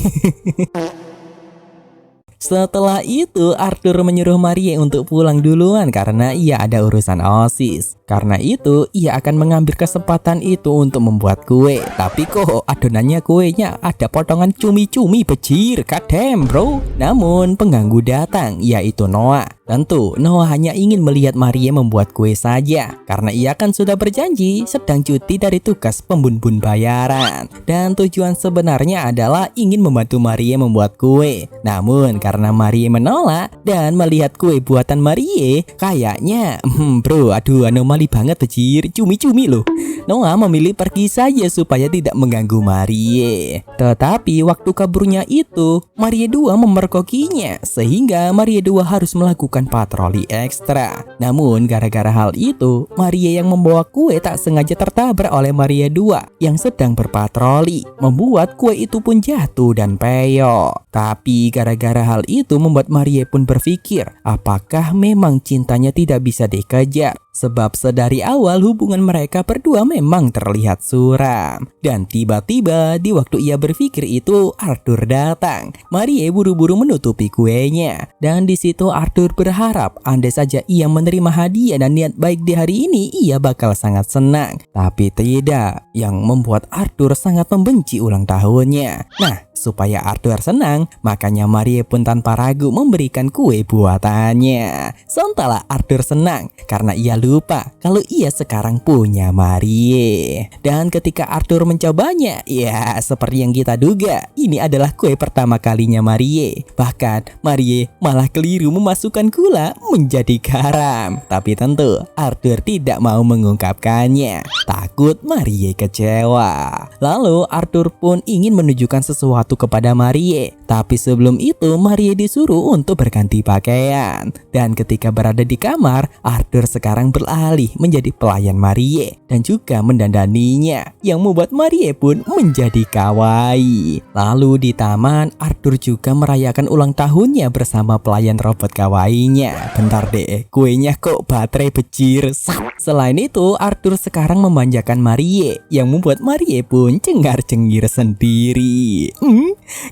Setelah itu Arthur menyuruh Marie untuk pulang duluan karena ia ada urusan OSIS. Karena itu ia akan mengambil kesempatan itu untuk membuat kue. Tapi kok adonannya kuenya ada potongan cumi-cumi bejir. Kadem bro. Namun pengganggu datang, yaitu Noah. Tentu Noah hanya ingin melihat Marie membuat kue saja karena ia kan sudah berjanji sedang cuti dari tugas pembun-bun bayaran. Dan tujuan sebenarnya adalah ingin membantu Marie membuat kue. Namun karena Marie menolak dan melihat kue buatan Marie, kayaknya bro, aduh anomali banget bejir, cumi-cumi loh. Noah memilih pergi saja supaya tidak mengganggu Marie. Tetapi waktu kaburnya itu, Marie 2 memergokinya sehingga Marie 2 harus melakukan patroli ekstra. Namun gara-gara hal itu, Marie yang membawa kue tak sengaja tertabrak oleh Marie 2 yang sedang berpatroli, membuat kue itu pun jatuh dan peyok. Tapi gara-gara hal itu membuat Marie pun berpikir, apakah memang cintanya tidak bisa dikejar? Sebab sedari awal hubungan mereka berdua memang terlihat suram. Dan tiba-tiba di waktu ia berpikir itu, Arthur datang. Marie buru-buru menutupi kuenya. Dan di situ Arthur berharap andai saja ia menerima hadiah dan niat baik di hari ini, ia bakal sangat senang. Tapi tidak, yang membuat Arthur sangat membenci ulang tahunnya. Nah, supaya Arthur senang, makanya Marie pun tanpa ragu memberikan kue buatannya. Sontaklah Arthur senang karena ia lupa kalau ia sekarang punya Marie. Dan ketika Arthur mencobanya, ya seperti yang kita duga, ini adalah kue pertama kalinya Marie. Bahkan Marie malah keliru memasukkan gula menjadi garam. Tapi tentu Arthur tidak mau mengungkapkannya, takut Marie kecewa. Lalu Arthur pun ingin menunjukkan sesuatu kepada Marie. Tapi sebelum itu Marie disuruh untuk berganti pakaian. Dan ketika berada di kamar, Arthur sekarang beralih menjadi pelayan Marie dan juga mendandaninya, yang membuat Marie pun menjadi kawaii. Lalu di taman, Arthur juga merayakan ulang tahunnya bersama pelayan robot kawaiinya. Bentar deh, kuenya kok baterai bejir. Selain itu, Arthur sekarang memanjakan Marie, yang membuat Marie pun cengar-cengir sendiri.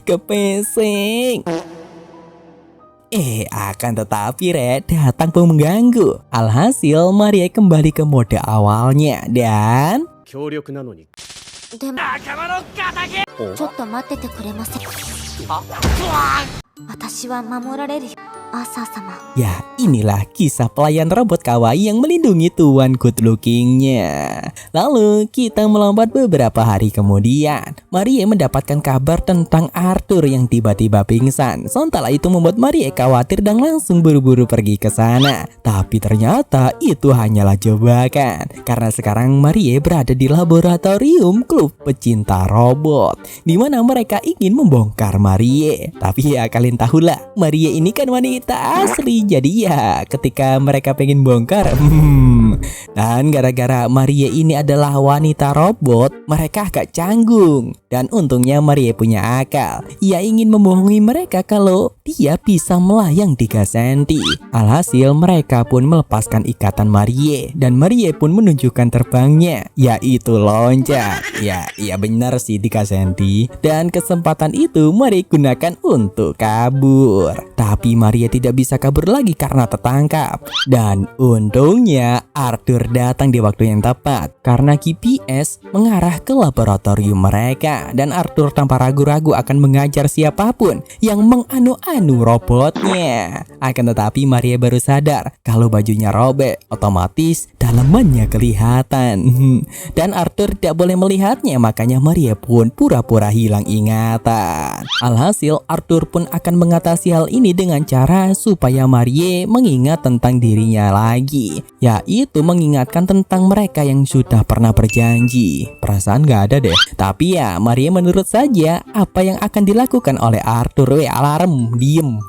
Kepesing. Akan tetapi datang pun mengganggu. Alhasil Marie kembali ke mode awalnya dan 強力なのにでもちょっと待っててくれません私は守られるよ朝様。 Ya, inilah kisah pelayan robot kawaii yang melindungi tuan good looking-nya. Lalu kita melompat beberapa hari kemudian. Marie mendapatkan kabar tentang Arthur yang tiba-tiba pingsan. Sontak itu membuat Marie khawatir dan langsung buru-buru pergi ke sana. Tapi ternyata itu hanyalah jebakan. Karena sekarang Marie berada di laboratorium klub pecinta robot, di mana mereka ingin membongkar Marie. Tapi ya kalian tahulah, Marie ini kan wanita asli. Jadi ya ketika mereka pengen bongkar, dan gara-gara Marie ini adalah wanita robot, mereka agak canggung. Dan untungnya Marie punya akal. Ia ingin membohongi mereka kalau dia bisa melayang 3 senti. Alhasil mereka pun melepaskan ikatan Marie, dan Marie pun menunjukkan terbangnya, yaitu loncat. Ya benar sih 3 senti. Dan kesempatan itu Marie gunakan untuk kabur. Tapi Marie tidak bisa kabur lagi karena tertangkap. Dan untungnya Arthur datang di waktu yang tepat karena GPS mengarah ke laboratorium mereka. Dan Arthur tanpa ragu-ragu akan mengajar siapapun yang menganu-anu robotnya. Akan tetapi Marie baru sadar kalau bajunya robek, otomatis dalamannya kelihatan. Dan Arthur tidak boleh melihatnya, makanya Marie pun pura-pura hilang ingatan. Alhasil Arthur pun akan mengatasi hal ini dengan cara supaya Marie mengingat tentang dirinya lagi, yaitu mengingatkan tentang mereka yang sudah pernah berjanji. Perasaan gak ada deh. Tapi ya Marie menurut saja apa yang akan dilakukan oleh Arthur. Alarm, diem.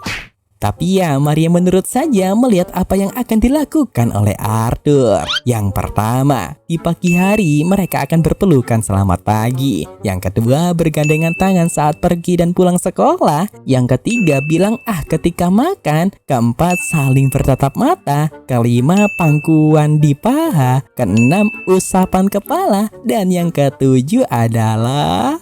Tapi ya Marie menurut saja melihat apa yang akan dilakukan oleh Arthur. Yang pertama, di pagi hari mereka akan berpelukan selamat pagi. Yang kedua, bergandengan tangan saat pergi dan pulang sekolah. Yang ketiga, bilang ketika makan. Keempat, saling bertatap mata. Kelima, pangkuan di paha. Keenam, usapan kepala. Dan yang ketujuh adalah...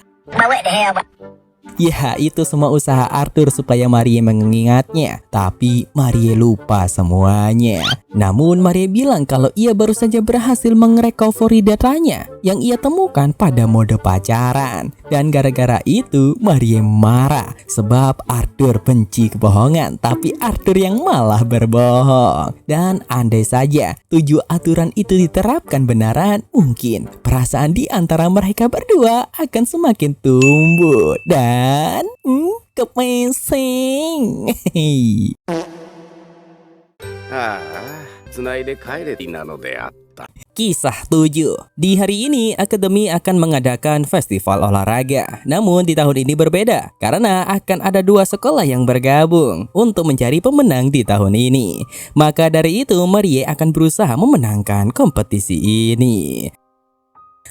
Ya, itu semua usaha Arthur supaya Marie mengingatnya. Tapi Marie lupa semuanya. Namun Marie bilang kalau ia baru saja berhasil merecovery datanya yang ia temukan pada mode pacaran. Dan gara-gara itu Marie marah sebab Arthur benci kebohongan, tapi Arthur yang malah berbohong. Dan andai saja 7 aturan itu diterapkan benaran, mungkin perasaan di antara mereka berdua akan semakin tumbuh dan kepesing. ああ、繋いで帰れなのであった。 Kisah 7. Di hari ini Akademi akan mengadakan festival olahraga. Namun di tahun ini berbeda karena akan ada 2 sekolah yang bergabung untuk mencari pemenang di tahun ini. Maka dari itu Marie akan berusaha memenangkan kompetisi ini.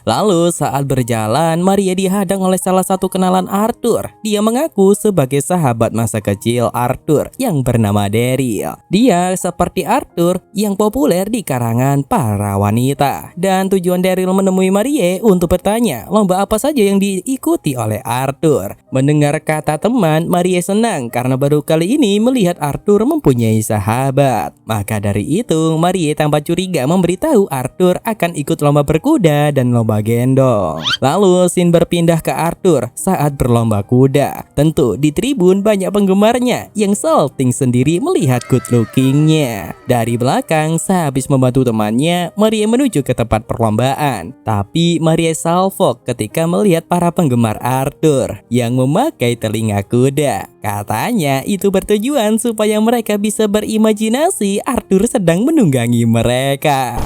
Lalu saat berjalan, Marie dihadang oleh salah satu kenalan Arthur. Dia mengaku sebagai sahabat masa kecil Arthur yang bernama Daryl. Dia seperti Arthur yang populer di karangan para wanita. Dan tujuan Daryl menemui Marie untuk bertanya lomba apa saja yang diikuti oleh Arthur. Mendengar kata teman, Marie senang karena baru kali ini melihat Arthur mempunyai sahabat. Maka dari itu, Marie tanpa curiga memberitahu Arthur akan ikut lomba berkuda dan lomba gendong. Lalu scene berpindah ke Arthur saat berlomba kuda. Tentu di tribun banyak penggemarnya yang salting sendiri melihat good lookingnya. Dari belakang sehabis membantu temannya, Marie menuju ke tempat perlombaan. Tapi Marie salfok ketika melihat para penggemar Arthur yang memakai telinga kuda. Katanya itu bertujuan supaya mereka bisa berimajinasi Arthur sedang menunggangi mereka.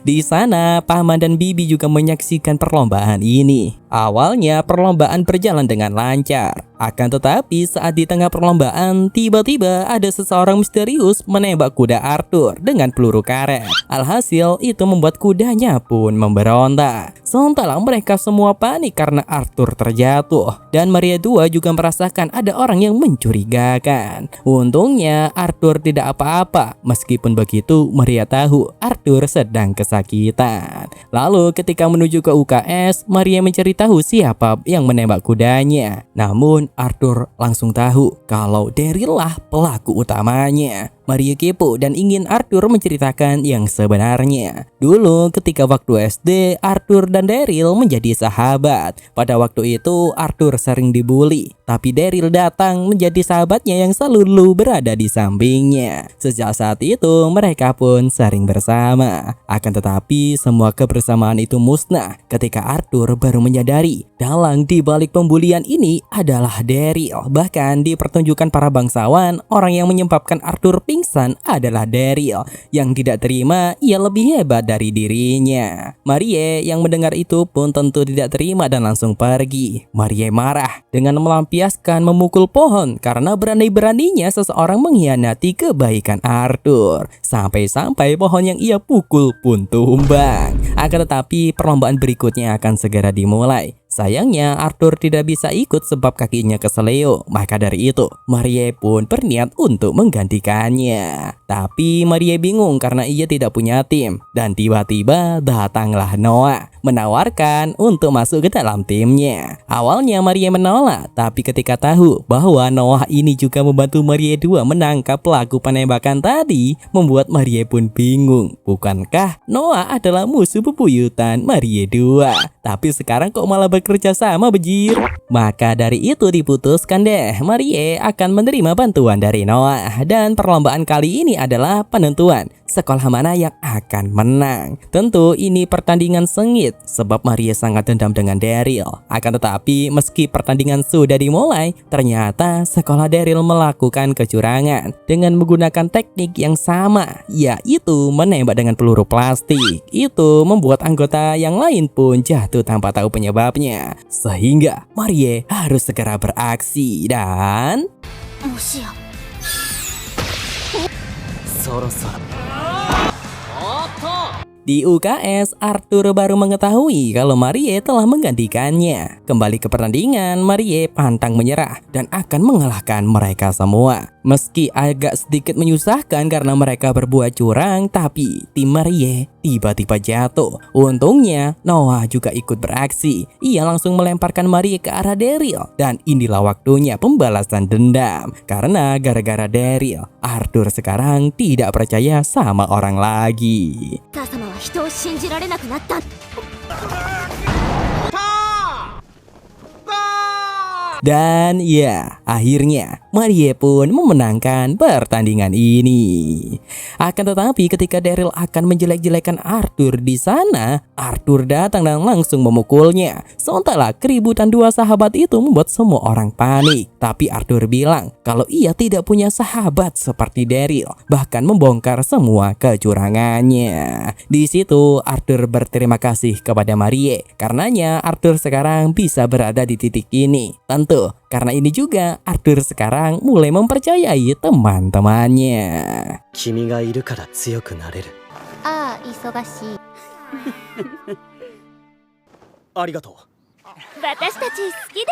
Di sana Paman dan Bibi juga menyaksikan perlombaan ini. Awalnya perlombaan berjalan dengan lancar. Akan tetapi saat di tengah perlombaan, tiba-tiba ada seseorang misterius menembak kuda Arthur dengan peluru karet. Alhasil itu membuat kudanya pun memberontak. Sontaklah mereka semua panik karena Arthur terjatuh. Dan Maria II juga merasakan ada orang yang mencurigakan. Untungnya Arthur tidak apa-apa. Meskipun begitu, Maria tahu Arthur sedang kesakitan. Lalu ketika menuju ke UKS, Maria mencari tahu siapa yang menembak kudanya. Namun Arthur langsung tahu kalau Daryl lah pelaku utamanya. Marie kepo dan ingin Arthur menceritakan yang sebenarnya. Dulu ketika waktu SD, Arthur dan Daryl menjadi sahabat. Pada waktu itu Arthur sering dibully, tapi Daryl datang menjadi sahabatnya yang selalu berada di sampingnya. Sejak saat itu mereka pun sering bersama. Akan tetapi semua kebersamaan itu musnah ketika Arthur baru menyadari dalang di balik pembulian ini adalah Daryl. Bahkan di pertunjukan para bangsawan, orang yang menyebabkan Arthur pingsan adalah Daryl. Yang tidak terima ia lebih hebat dari dirinya. Marie yang mendengar itu pun tentu tidak terima dan langsung pergi. Marie marah dengan melampiaskan memukul pohon karena berani-beraninya seseorang mengkhianati kebaikan Arthur. Sampai-sampai pohon yang ia pukul pun tumbang. Akan tetapi perlombaan berikutnya akan segera dimulai. Sayangnya Arthur tidak bisa ikut sebab kakinya keseleo. Maka dari itu Marie pun berniat untuk menggantikannya. Tapi Marie bingung karena ia tidak punya tim. Dan tiba-tiba datanglah Noah menawarkan untuk masuk ke dalam timnya. Awalnya Marie menolak, tapi ketika tahu bahwa Noah ini juga membantu Marie 2 menangkap pelaku penembakan tadi, membuat Marie pun bingung. Bukankah Noah adalah musuh bebuyutan Marie 2? Tapi sekarang kok malah bekerja sama, bejir? Maka dari itu diputuskan deh, Marie akan menerima bantuan dari Noah. Dan perlombaan kali ini adalah penentuan sekolah mana yang akan menang. Tentu ini pertandingan sengit sebab Marie sangat dendam dengan Daryl. Akan tetapi meski pertandingan sudah dimulai, ternyata sekolah Daryl melakukan kecurangan dengan menggunakan teknik yang sama, yaitu menembak dengan peluru plastik. Itu membuat anggota yang lain pun jatuh tanpa tahu penyebabnya. Sehingga Marie harus segera beraksi dan もしやそろそろ di UKS, Arthur baru mengetahui kalau Marie telah menggantikannya. Kembali ke pertandingan, Marie pantang menyerah dan akan mengalahkan mereka semua. Meski agak sedikit menyusahkan karena mereka berbuat curang, tapi tim Marie tiba-tiba jatuh. Untungnya Noah juga ikut beraksi. Ia langsung melemparkan Marie ke arah Daryl. Dan inilah waktunya pembalasan dendam. Karena gara-gara Daryl, Arthur sekarang tidak percaya sama orang lagi. 母様は人を信じられなくなった。 Dan ya, akhirnya Marie pun memenangkan pertandingan ini. Akan tetapi ketika Daryl akan menjelek-jelekan Arthur di sana, Arthur datang dan langsung memukulnya. Sementara keributan dua sahabat itu membuat semua orang panik. Tapi Arthur bilang kalau ia tidak punya sahabat seperti Daryl, bahkan membongkar semua kecurangannya. Di situ Arthur berterima kasih kepada Marie. Karenanya Arthur sekarang bisa berada di titik ini. Tentu karena ini juga Arthur sekarang mulai mempercayai teman-temannya. 君がいるから強くなれる。ああ、忙しい。ありがとう。私たち好きで。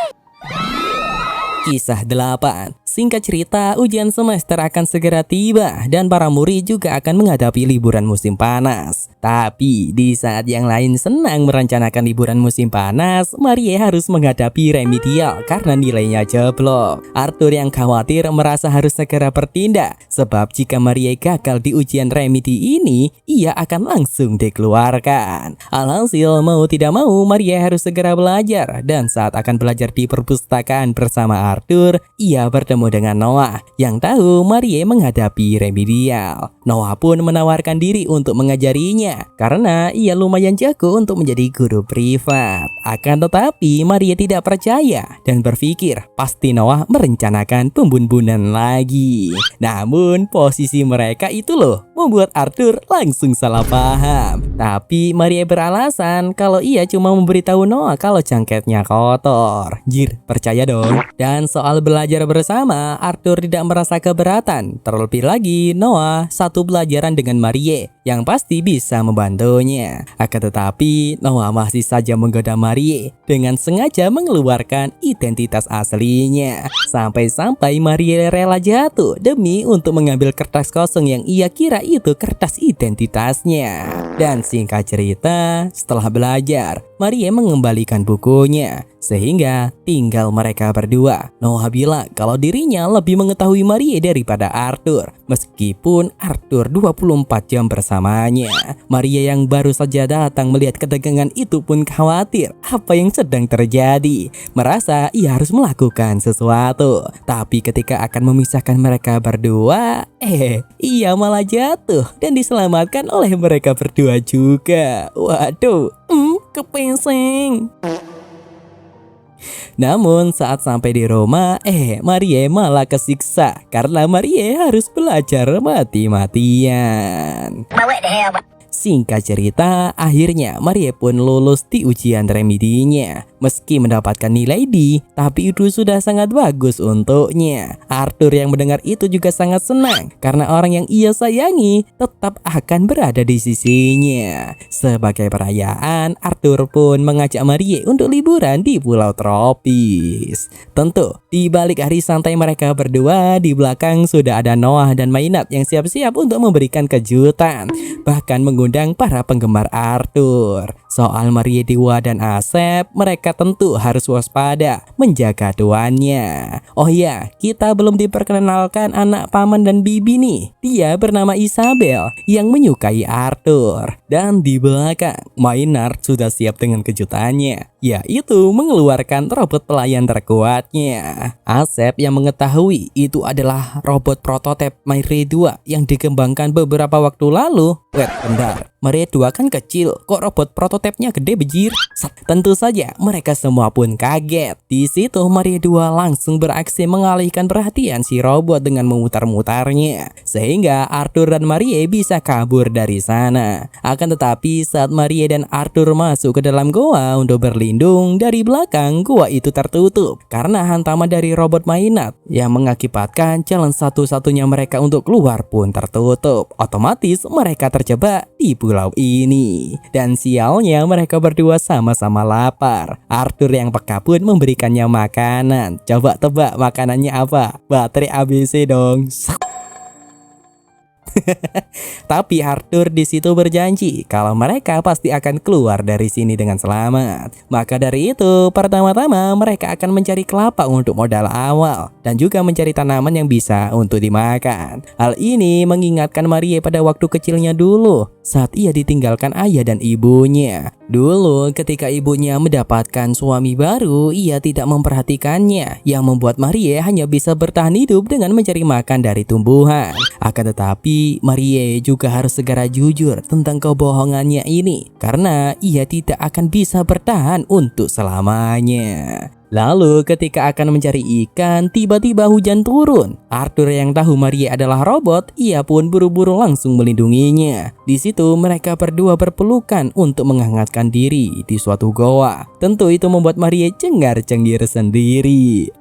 Kisah 8. Singkat cerita, ujian semester akan segera tiba dan para murid juga akan menghadapi liburan musim panas. Tapi di saat yang lain senang merencanakan liburan musim panas, Marie harus menghadapi remedial karena nilainya jeblok. Arthur yang khawatir merasa harus segera bertindak sebab jika Marie gagal di ujian remedi ini, ia akan langsung dikeluarkan. Alhasil mau tidak mau Marie harus segera belajar dan saat akan belajar di perpustakaan bersama Arthur, ia bertemu dengan Noah yang tahu Marie menghadapi remedial. Noah pun menawarkan diri untuk mengajarinya karena ia lumayan jago untuk menjadi guru privat. Akan tetapi Marie tidak percaya dan berpikir pasti Noah merencanakan pembunuhan lagi. Namun posisi mereka itu loh membuat Arthur langsung salah paham. Tapi Marie beralasan kalau ia cuma memberitahu Noah kalau jangketnya kotor. Jir, percaya dong. Dan soal belajar bersama, Arthur tidak merasa keberatan. Terlebih lagi, Noah satu pelajaran dengan Marie yang pasti bisa membantunya. Akan tetapi, Noah masih saja menggoda Marie dengan sengaja mengeluarkan identitas aslinya. Sampai-sampai Marie rela jatuh demi untuk mengambil kertas kosong yang ia kira itu kertas identitasnya. Dan singkat cerita, setelah belajar, Marie mengembalikan bukunya. Sehingga tinggal mereka berdua. Noah bilang kalau dirinya lebih mengetahui Marie daripada Arthur. Meskipun Arthur 24 jam bersamanya. Marie yang baru saja datang melihat ketegangan itu pun khawatir apa yang sedang terjadi. Merasa ia harus melakukan sesuatu. Tapi ketika akan memisahkan mereka berdua, ia malah jatuh dan diselamatkan oleh mereka berdua juga. Waduh, kepeseng. Namun saat sampai di Roma, Marie malah kesiksa karena Marie harus belajar mati-matian. Singkat cerita, akhirnya Marie pun lulus di ujian remedinya. Meski mendapatkan nilai D, tapi itu sudah sangat bagus untuknya. Arthur yang mendengar itu juga sangat senang karena orang yang ia sayangi tetap akan berada di sisinya. Sebagai perayaan, Arthur pun mengajak Marie untuk liburan di pulau tropis. Tentu, di balik hari santai mereka berdua, di belakang sudah ada Noah dan Maynard yang siap-siap untuk memberikan kejutan. Bahkan mengundang para penggemar Arthur. Soal Marie Dewa dan Asep, mereka tentu harus waspada menjaga tuannya. Oh ya, kita belum diperkenalkan anak paman dan bibi nih. Dia bernama Isabel yang menyukai Arthur. Dan di belakang, Maynard sudah siap dengan kejutannya, yaitu mengeluarkan robot pelayan terkuatnya. Asep yang mengetahui itu adalah robot prototipe Marie 2 yang dikembangkan beberapa waktu lalu. Bentar, Marie 2 kan kecil, kok robot prototipenya gede bejir? Tentu saja mereka semua pun kaget. Di situ Marie 2 langsung beraksi mengalihkan perhatian si robot dengan memutar-mutarnya, sehingga Arthur dan Marie bisa kabur dari sana. Akan tetapi saat Marie dan Arthur masuk ke dalam goa untuk berlindung, dari belakang goa itu tertutup karena hantaman dari robot Maynard yang mengakibatkan jalan satu-satunya mereka untuk keluar pun tertutup. Otomatis mereka terjebak di pulau ini. Dan sialnya mereka berdua sama-sama lapar. Arthur yang peka pun memberikannya makanan. Coba tebak makanannya apa? Baterai ABC dong. Tapi Arthur di situ berjanji kalau mereka pasti akan keluar dari sini dengan selamat. Maka dari itu, pertama-tama mereka akan mencari kelapa untuk modal awal dan juga mencari tanaman yang bisa untuk dimakan. Hal ini mengingatkan Marie pada waktu kecilnya dulu saat ia ditinggalkan ayah dan ibunya. Dulu ketika ibunya mendapatkan suami baru, ia tidak memperhatikannya, yang membuat Marie hanya bisa bertahan hidup dengan mencari makan dari tumbuhan. Akan tetapi Marie juga harus segera jujur tentang kebohongannya ini karena ia tidak akan bisa bertahan untuk selamanya. Lalu ketika akan mencari ikan, tiba-tiba hujan turun. Arthur yang tahu Marie adalah robot, ia pun buru-buru langsung melindunginya. Di situ mereka berdua berpelukan untuk menghangatkan diri di suatu goa. Tentu itu membuat Marie cengar-cengir sendiri.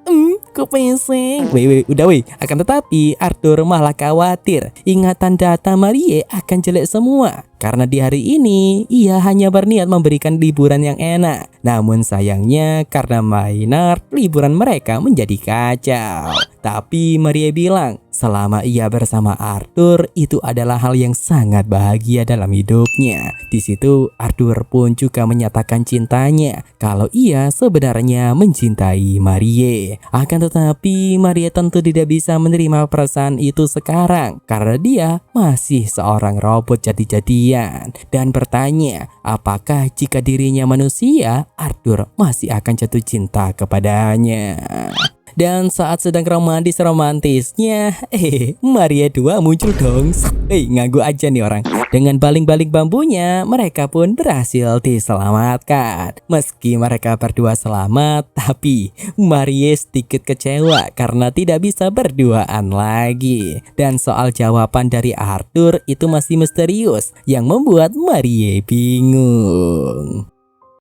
Kepeseng. Udah. Akan tetapi Arthur malah khawatir ingatan data Marie akan jelek semua. Karena di hari ini ia hanya berniat memberikan liburan yang enak. Namun sayangnya karena Maynard, liburan mereka menjadi kacau. Tapi Marie bilang selama ia bersama Arthur itu adalah hal yang sangat bahagia dalam hidupnya. Di situ Arthur pun juga menyatakan cintanya kalau ia sebenarnya mencintai Marie. Akan tetapi Marie tentu tidak bisa menerima perasaan itu sekarang karena dia masih seorang robot jadi-jadian dan bertanya apakah jika dirinya manusia, Arthur masih akan jatuh cinta kepadanya. Dan saat sedang romantisnya, Marie 2 muncul dong. Nganggu aja nih orang. Dengan baling-baling bambunya, mereka pun berhasil diselamatkan. Meski mereka berdua selamat, tapi Marie sedikit kecewa karena tidak bisa berduaan lagi. Dan soal jawaban dari Arthur itu masih misterius, yang membuat Marie bingung.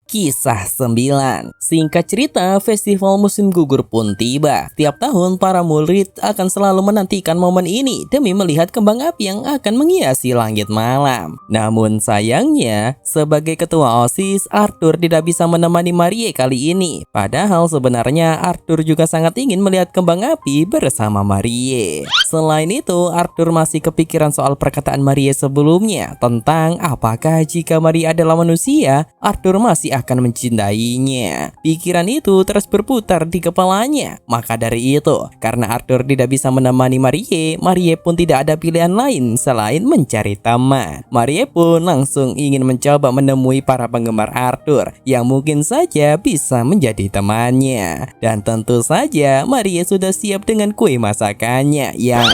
Kisah 9. Singkat cerita, festival musim gugur pun tiba. Tiap tahun para murid akan selalu menantikan momen ini demi melihat kembang api yang akan menghiasi langit malam. Namun sayangnya, sebagai ketua OSIS, Arthur tidak bisa menemani Marie kali ini. Padahal sebenarnya Arthur juga sangat ingin melihat kembang api bersama Marie. Selain itu, Arthur masih kepikiran soal perkataan Marie sebelumnya tentang apakah jika Marie adalah manusia, Arthur masih akan mencintainya. Pikiran itu terus berputar di kepalanya. Maka dari itu, karena Arthur tidak bisa menemani Marie pun tidak ada pilihan lain selain mencari teman. Marie pun langsung ingin mencoba menemui para penggemar Arthur yang mungkin saja bisa menjadi temannya. Dan tentu saja Marie sudah siap dengan kue masakannya yang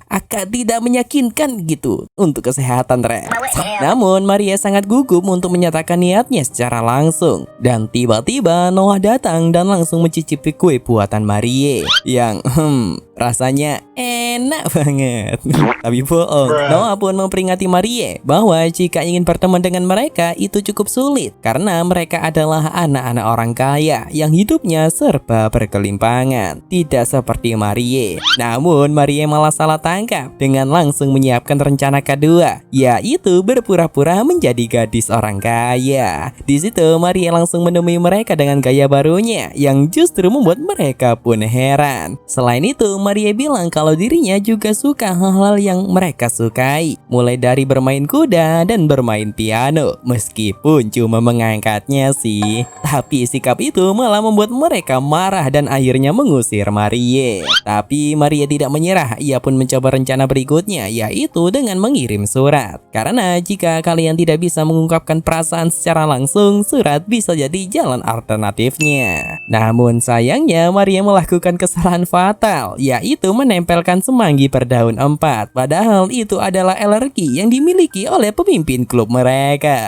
agak tidak meyakinkan gitu untuk kesehatan Re. Namun Marie sangat gugup untuk menyatakan niatnya secara langsung. Dan tiba-tiba Noah datang dan langsung mencicipi kue buatan Marie yang rasanya enak banget. Tapi bohong, Noah pun memperingati Marie bahwa jika ingin berteman dengan mereka itu cukup sulit karena mereka adalah anak-anak orang kaya yang hidupnya serba berkelimpangan, tidak seperti Marie. Namun Marie malah salah tangkap dengan langsung menyiapkan rencana kedua, yaitu berpura-pura menjadi gadis orang kaya. Di situ Marie langsung menemui mereka dengan gaya barunya yang justru membuat mereka pun heran. Selain itu, Marie bilang kalau dirinya juga suka hal-hal yang mereka sukai, mulai dari bermain kuda dan bermain piano, meskipun cuma mengangkatnya sih. Tapi sikap itu malah membuat mereka marah dan akhirnya mengusir Marie. Tapi Marie tidak menyerah, ia pun mencoba rencana berikutnya, yaitu dengan mengirim surat. Karena jika kalian tidak bisa mengungkapkan perasaan secara langsung, surat bisa jadi jalan alternatifnya. Namun sayangnya Marie melakukan kesalahan fatal, yaitu menempelkan semanggi berdaun 4. Padahal itu adalah alergi yang dimiliki oleh pemimpin klub mereka.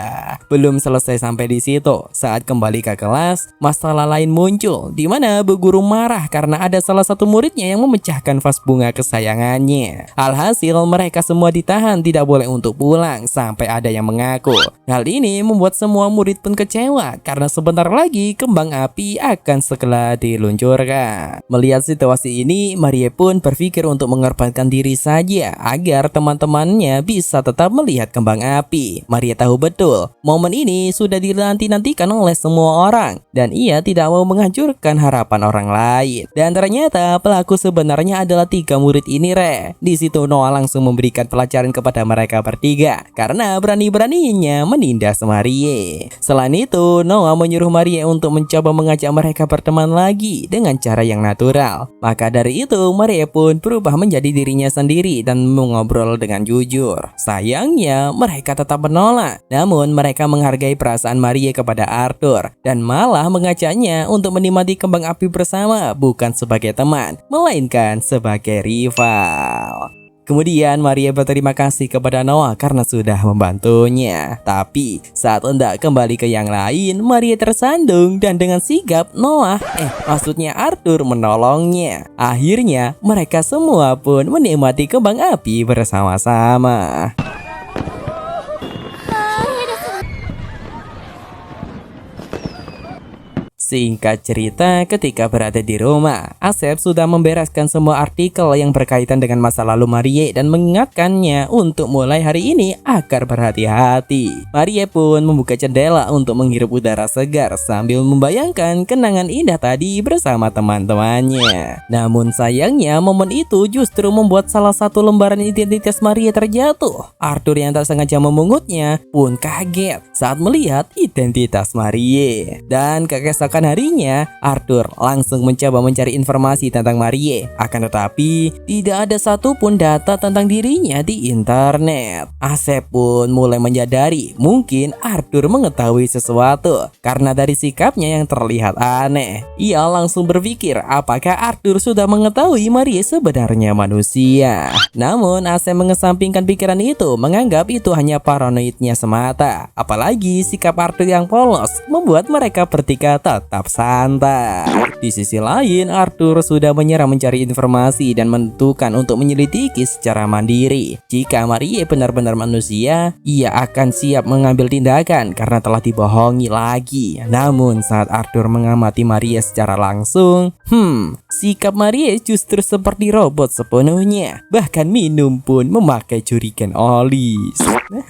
Belum selesai sampai di situ, saat kembali ke kelas, masalah lain muncul, di mana Bu Guru marah karena ada salah satu muridnya yang memecahkan vas bunga kesayangannya. Alhasil mereka semua ditahan, tidak boleh untuk pulang sampai ada yang mengaku. Hal ini membuat semua murid pun kecewa karena sebentar lagi kembang api akan segera diluncurkan. Melihat situasi ini, Marie pun berpikir untuk mengorbankan diri saja agar teman-temannya bisa tetap melihat kembang api. Marie tahu betul momen ini sudah dinanti-nantikan oleh semua orang dan ia tidak mau menghancurkan harapan orang lain. Dan ternyata pelaku sebenarnya adalah 3 murid ini Re. Di situ Noah langsung memberikan pelajaran kepada mereka bertiga karena berani-beraninya menindas Marie. Selain itu, Noah menyuruh Marie untuk mencoba mengajak mereka berteman lagi dengan cara yang natural. Maka dari itu Marie pun berubah menjadi dirinya sendiri dan mengobrol dengan jujur. Sayangnya mereka tetap menolak. Namun mereka menghargai perasaan Marie kepada Arthur dan malah mengajaknya untuk menikmati kembang api bersama, bukan sebagai teman, melainkan sebagai rival. Kemudian Marie berterima kasih kepada Noah karena sudah membantunya. Tapi saat hendak kembali ke yang lain, Marie tersandung dan dengan sigap maksudnya Arthur menolongnya. Akhirnya mereka semua pun menikmati kembang api bersama-sama. Singkat cerita, ketika berada di rumah, Asep sudah membereskan semua artikel yang berkaitan dengan masa lalu Marie dan mengingatkannya untuk mulai hari ini agar berhati-hati. Marie pun membuka jendela untuk menghirup udara segar sambil membayangkan kenangan indah tadi bersama teman-temannya. Namun sayangnya momen itu justru membuat salah satu lembaran identitas Marie terjatuh. Arthur yang tak sengaja memungutnya pun kaget saat melihat identitas Marie. Dan keesokan harinya, Arthur langsung mencoba mencari informasi tentang Marie. Akan tetapi, tidak ada satupun data tentang dirinya di internet. Asep pun mulai menyadari mungkin Arthur mengetahui sesuatu karena dari sikapnya yang terlihat aneh. Ia langsung berpikir apakah Arthur sudah mengetahui Marie sebenarnya manusia. Namun Asep mengesampingkan pikiran itu, menganggap itu hanya paranoidnya semata. Apalagi sikap Arthur yang polos membuat mereka bertiga tetap santai. Di sisi lain, Arthur sudah menyerah mencari informasi dan menentukan untuk menyelidiki secara mandiri. Jika Marie benar-benar manusia, ia akan siap mengambil tindakan karena telah dibohongi lagi. Namun saat Arthur mengamati Marie secara langsung, sikap Marie justru seperti robot sepenuhnya. Bahkan minum pun memakai jerigen oli.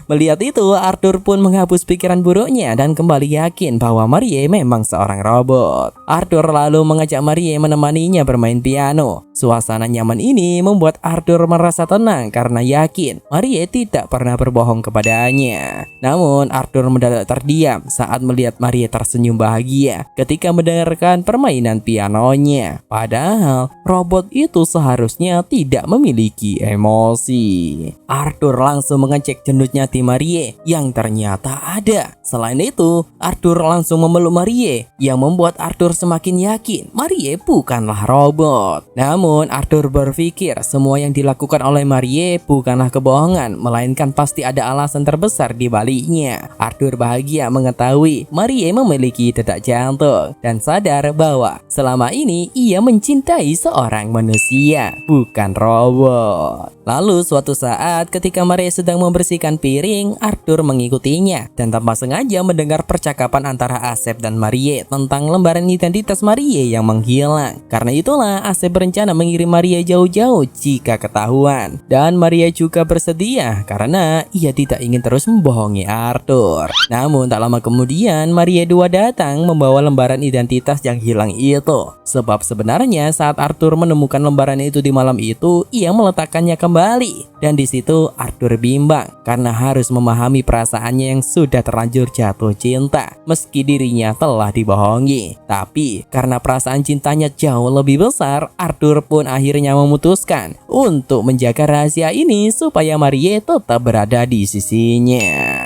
Melihat itu, Arthur pun menghapus pikiran buruknya dan kembali yakin bahwa Marie memang seorang robot. Arthur lalu mengajak Marie menemaninya bermain piano. Suasana nyaman ini membuat Arthur merasa tenang karena yakin Marie tidak pernah berbohong kepadanya. Namun Arthur mendadak terdiam saat melihat Marie tersenyum bahagia ketika mendengarkan permainan pianonya. Padahal robot itu seharusnya tidak memiliki emosi. Arthur langsung mengecek jendutnya di Marie yang ternyata ada. Selain itu, Arthur langsung memeluk Marie yang membuat Arthur semakin yakin Marie bukanlah robot. Namun Arthur berpikir semua yang dilakukan oleh Marie bukanlah kebohongan, melainkan pasti ada alasan terbesar di baliknya. Arthur bahagia mengetahui Marie memiliki detak jantung dan sadar bahwa selama ini ia mencintai seorang manusia, bukan robot. Lalu suatu saat ketika Marie sedang membersihkan piring, Arthur mengikutinya dan tanpa sengaja mendengar percakapan antara Asep dan Marie tentang lembaran identitas Marie yang menghilang. Karena itulah Asep berencana mengirim Marie jauh-jauh jika ketahuan. Dan Marie juga bersedia karena ia tidak ingin terus membohongi Arthur. Namun tak lama kemudian Marie II datang membawa lembaran identitas yang hilang itu. Sebab sebenarnya saat Arthur menemukan lembaran itu di malam itu, ia meletakkannya kembali. Dan di situ Arthur bimbang karena harus memahami perasaannya yang sudah terlanjur jatuh cinta meski dirinya telah dibohongi. Tapi karena perasaan cintanya jauh lebih besar, Arthur pun akhirnya memutuskan untuk menjaga rahasia ini supaya Marie tetap berada di sisinya.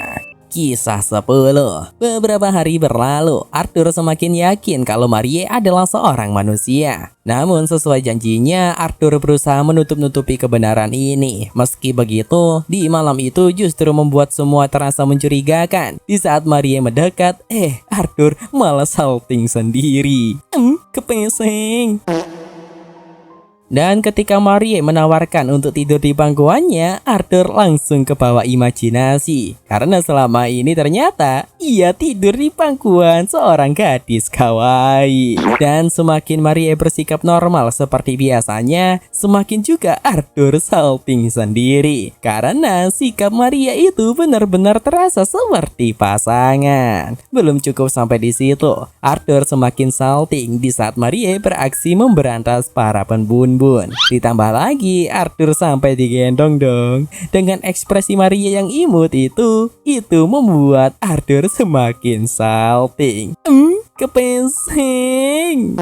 Kisah 10. Beberapa hari berlalu, Arthur semakin yakin kalau Marie adalah seorang manusia. Namun sesuai janjinya, Arthur berusaha menutup-nutupi kebenaran ini. Meski begitu, di malam itu justru membuat semua terasa mencurigakan. Di saat Marie mendekat, Arthur malah salting sendiri. Kepeseng. Dan ketika Marie menawarkan untuk tidur di pangkuannya, Arthur langsung kebawa imajinasi. Karena selama ini ternyata ia tidur di pangkuan seorang gadis kawaii. Dan semakin Marie bersikap normal seperti biasanya, semakin juga Arthur salting sendiri. Karena sikap Marie itu benar-benar terasa seperti pasangan. Belum cukup sampai di situ, Arthur semakin salting di saat Marie beraksi memberantas para pembunuh. Ditambah lagi Arthur sampai digendong dong. Dengan ekspresi Marie yang imut itu membuat Arthur semakin salting. Kepeseng.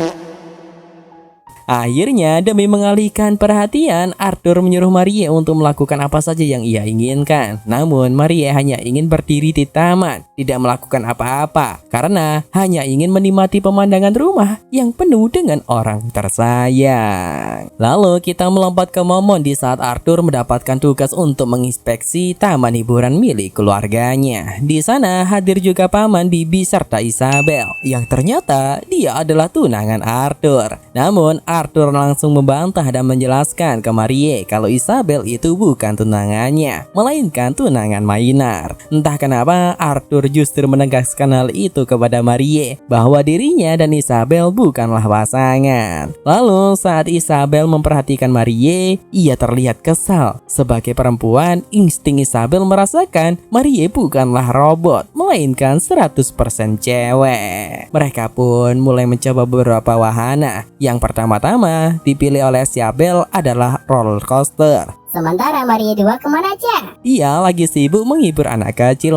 Akhirnya demi mengalihkan perhatian, Arthur menyuruh Marie untuk melakukan apa saja yang ia inginkan. Namun Marie hanya ingin berdiri di taman, tidak melakukan apa-apa karena hanya ingin menikmati pemandangan rumah yang penuh dengan orang tersayang. Lalu kita melompat ke momen di saat Arthur mendapatkan tugas untuk menginspeksi taman hiburan milik keluarganya. Di sana hadir juga paman Bibi serta Isabel yang ternyata dia adalah tunangan Arthur. Namun Arthur langsung membantah dan menjelaskan ke Marie kalau Isabel itu bukan tunangannya, melainkan tunangan Maynard. Entah kenapa Arthur justru menegaskan hal itu kepada Marie bahwa dirinya dan Isabel bukanlah pasangan. Lalu saat Isabel memperhatikan Marie, ia terlihat kesal. Sebagai perempuan, insting Isabel merasakan Marie bukanlah robot, melainkan 100% cewek. Mereka pun mulai mencoba beberapa wahana. Yang pertama dipilih oleh Isabel adalah roller coaster. Sementara Marie II kemana aja? Ia lagi sibuk menghibur anak kecil,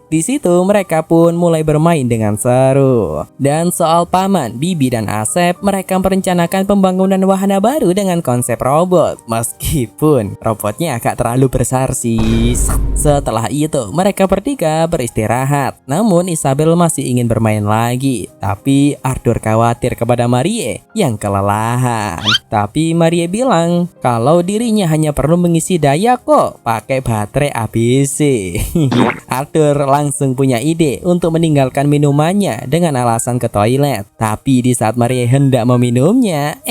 Di situ mereka pun mulai bermain dengan seru. Dan soal paman, Bibi dan Asep, mereka merencanakan pembangunan wahana baru dengan konsep robot. Meskipun robotnya agak terlalu besar sih. Setelah itu mereka bertiga beristirahat. Namun Isabel masih ingin bermain lagi. Tapi Arthur khawatir kepada Marie yang kelelahan. Tapi Marie bilang kalau dirinya hanya perlu mengisi daya kok pakai baterai ABC. Arthur langsung punya ide untuk meninggalkan minumannya dengan alasan ke toilet. Tapi di saat Marie hendak meminumnya,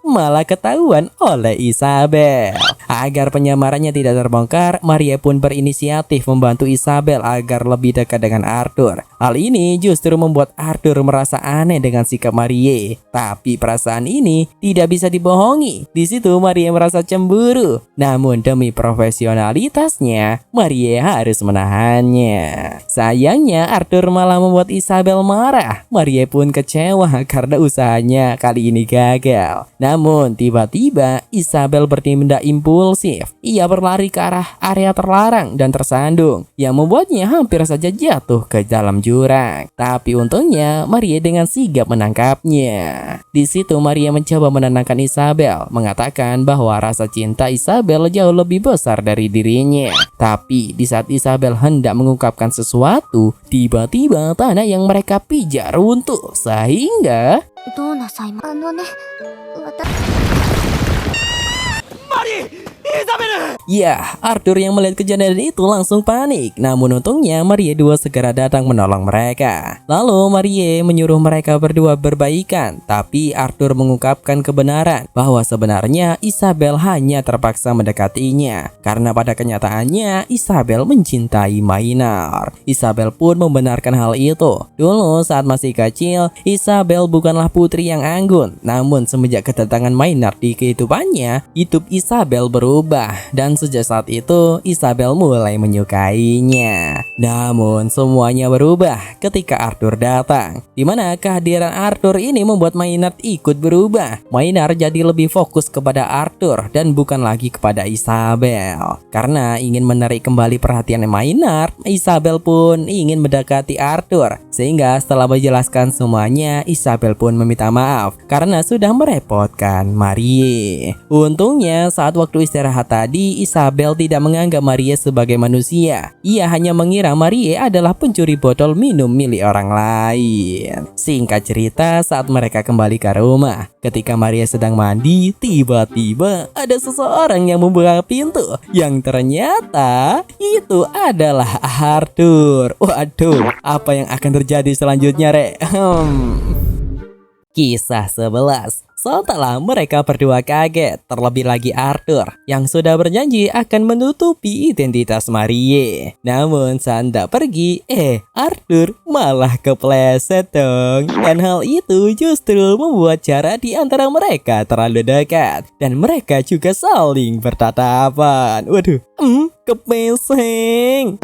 malah ketahuan oleh Isabel. Agar penyamarannya tidak terbongkar, Marie pun berinisiatif membantu Isabel agar lebih dekat dengan Arthur. Hal ini justru membuat Arthur merasa aneh dengan sikap Marie. Tapi perasaan ini tidak bisa dibohongi. Di situ Marie merasa cemburu. Namun demi profesionalitasnya, Marie harus menahannya. Sayangnya Arthur malah membuat Isabel marah. Marie pun kecewa karena usahanya kali ini gagal. Namun tiba-tiba Isabel bertindak impulsif. Ia berlari ke arah area terlarang dan tersandung, yang membuatnya hampir saja jatuh ke dalam jurang. Tapi untungnya Marie dengan sigap menangkapnya. Di situ Marie mencoba menenangkan Isabel, mengatakan bahwa rasa cinta Isabel jauh lebih besar dari dirinya. Tapi di saat Isabel hendak mengungkapkan sesuatu, tiba-tiba tanah yang mereka pijak runtuh sehingga どうなさいまねya, Arthur yang melihat kejadian itu langsung panik. Namun untungnya Marie dua segera datang menolong mereka. Lalu Marie menyuruh mereka berdua berbaikan. Tapi Arthur mengungkapkan kebenaran bahwa sebenarnya Isabel hanya terpaksa mendekatinya karena pada kenyataannya Isabel mencintai Maynard. Isabel pun membenarkan hal itu. Dulu saat masih kecil, Isabel bukanlah putri yang anggun. Namun semenjak kedatangan Maynard di kehidupannya, hidup Isabel berubah. Dan sejak saat itu Isabel mulai menyukainya. Namun semuanya berubah ketika Arthur datang, di mana kehadiran Arthur ini membuat Maynard ikut berubah. Maynard jadi lebih fokus kepada Arthur dan bukan lagi kepada Isabel. Karena ingin menarik kembali perhatian Maynard, Isabel pun ingin mendekati Arthur. Sehingga setelah menjelaskan semuanya, Isabel pun meminta maaf karena sudah merepotkan Marie. Untungnya saat waktu istirahat tadi, Isabel tidak menganggap Marie sebagai manusia. Ia hanya mengira Marie adalah pencuri botol minum milik orang lain. Singkat cerita, saat mereka kembali ke rumah, ketika Marie sedang mandi, tiba-tiba ada seseorang yang membuka pintu, yang ternyata itu adalah Arthur. Waduh, apa yang akan terjadi selanjutnya, Rek? Kisah 11. Setelah mereka berdua kaget, terlebih lagi Arthur yang sudah berjanji akan menutupi identitas Marie. Namun saat hendak pergi, Arthur malah kepleset dong. Dan hal itu justru membuat jarak di antara mereka terlalu dekat. Dan mereka juga saling bertatapan. Waduh, kepeseng.